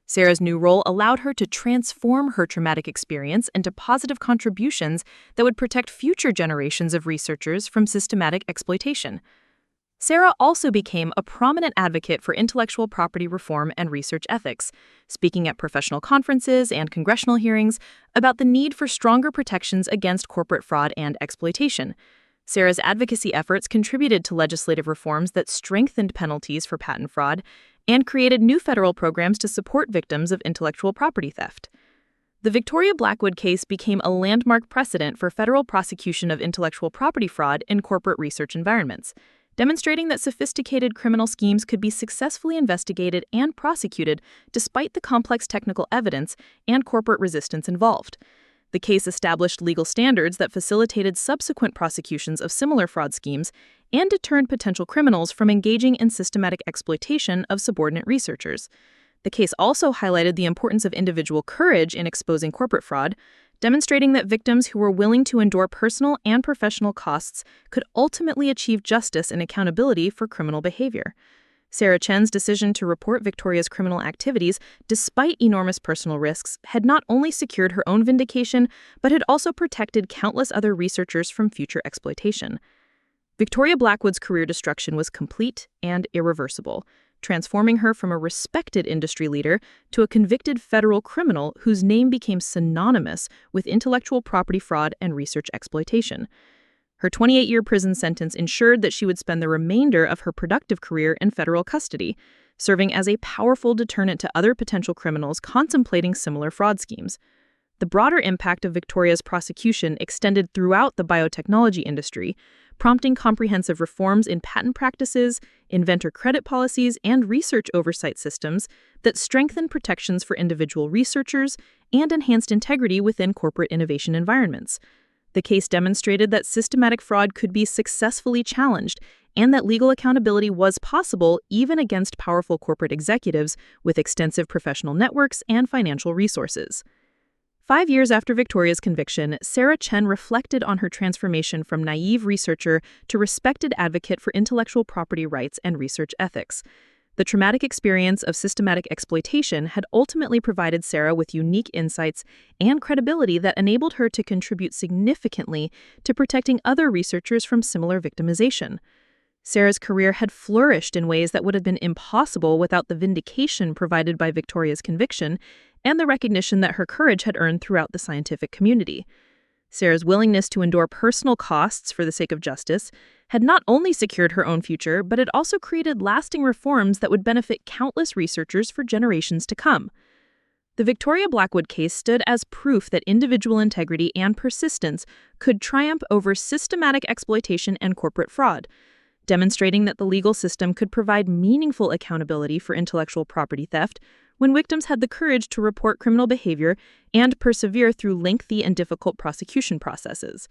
[SPEAKER 2] Sarah's new role allowed her to transform her traumatic experience into positive contributions that would protect future generations of researchers from systematic exploitation. Sarah also became a prominent advocate for intellectual property reform and research ethics, speaking at professional conferences and congressional hearings about the need for stronger protections against corporate fraud and exploitation. Sarah's advocacy efforts contributed to legislative reforms that strengthened penalties for patent fraud and created new federal programs to support victims of intellectual property theft. The Victoria Blackwood case became a landmark precedent for federal prosecution of intellectual property fraud in corporate research environments, demonstrating that sophisticated criminal schemes could be successfully investigated and prosecuted despite the complex technical evidence and corporate resistance involved. The case established legal standards that facilitated subsequent prosecutions of similar fraud schemes and deterred potential criminals from engaging in systematic exploitation of subordinate researchers. The case also highlighted the importance of individual courage in exposing corporate fraud, demonstrating that victims who were willing to endure personal and professional costs could ultimately achieve justice and accountability for criminal behavior. Sarah Chen's decision to report Victoria's criminal activities, despite enormous personal risks, had not only secured her own vindication, but had also protected countless other researchers from future exploitation. Victoria Blackwood's career destruction was complete and irreversible, transforming her from a respected industry leader to a convicted federal criminal whose name became synonymous with intellectual property fraud and research exploitation. Her 28-year prison sentence ensured that she would spend the remainder of her productive career in federal custody, serving as a powerful deterrent to other potential criminals contemplating similar fraud schemes. The broader impact of Victoria's prosecution extended throughout the biotechnology industry, prompting comprehensive reforms in patent practices, inventor credit policies, and research oversight systems that strengthened protections for individual researchers and enhanced integrity within corporate innovation environments. The case demonstrated that systematic fraud could be successfully challenged and that legal accountability was possible even against powerful corporate executives with extensive professional networks and financial resources. 5 years after Victoria's conviction, Sarah Chen reflected on her transformation from naive researcher to respected advocate for intellectual property rights and research ethics. The traumatic experience of systematic exploitation had ultimately provided Sarah with unique insights and credibility that enabled her to contribute significantly to protecting other researchers from similar victimization. Sarah's career had flourished in ways that would have been impossible without the vindication provided by Victoria's conviction and the recognition that her courage had earned throughout the scientific community. Sarah's willingness to endure personal costs for the sake of justice had not only secured her own future, but it also created lasting reforms that would benefit countless researchers for generations to come. The Victoria Blackwood case stood as proof that individual integrity and persistence could triumph over systematic exploitation and corporate fraud, demonstrating that the legal system could provide meaningful accountability for intellectual property theft when victims had the courage to report criminal behavior and persevere through lengthy and difficult prosecution processes.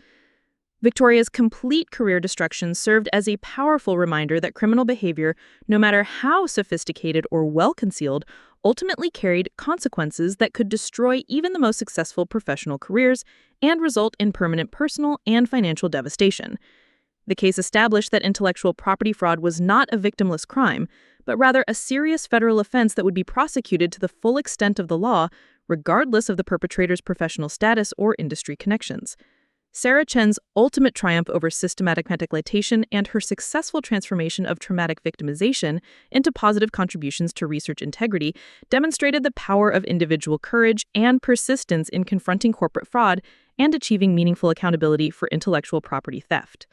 [SPEAKER 2] Victoria's complete career destruction served as a powerful reminder that criminal behavior, no matter how sophisticated or well-concealed, ultimately carried consequences that could destroy even the most successful professional careers and result in permanent personal and financial devastation. The case established that intellectual property fraud was not a victimless crime, but rather a serious federal offense that would be prosecuted to the full extent of the law, regardless of the perpetrator's professional status or industry connections. Sarah Chen's ultimate triumph over systematic exploitation and her successful transformation of traumatic victimization into positive contributions to research integrity demonstrated the power of individual courage and persistence in confronting corporate fraud and achieving meaningful accountability for intellectual property theft.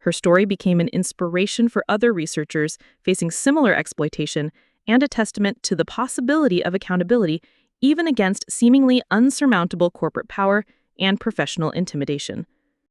[SPEAKER 2] Her story became an inspiration for other researchers facing similar exploitation and a testament to the possibility of accountability even against seemingly unsurmountable corporate power and professional intimidation.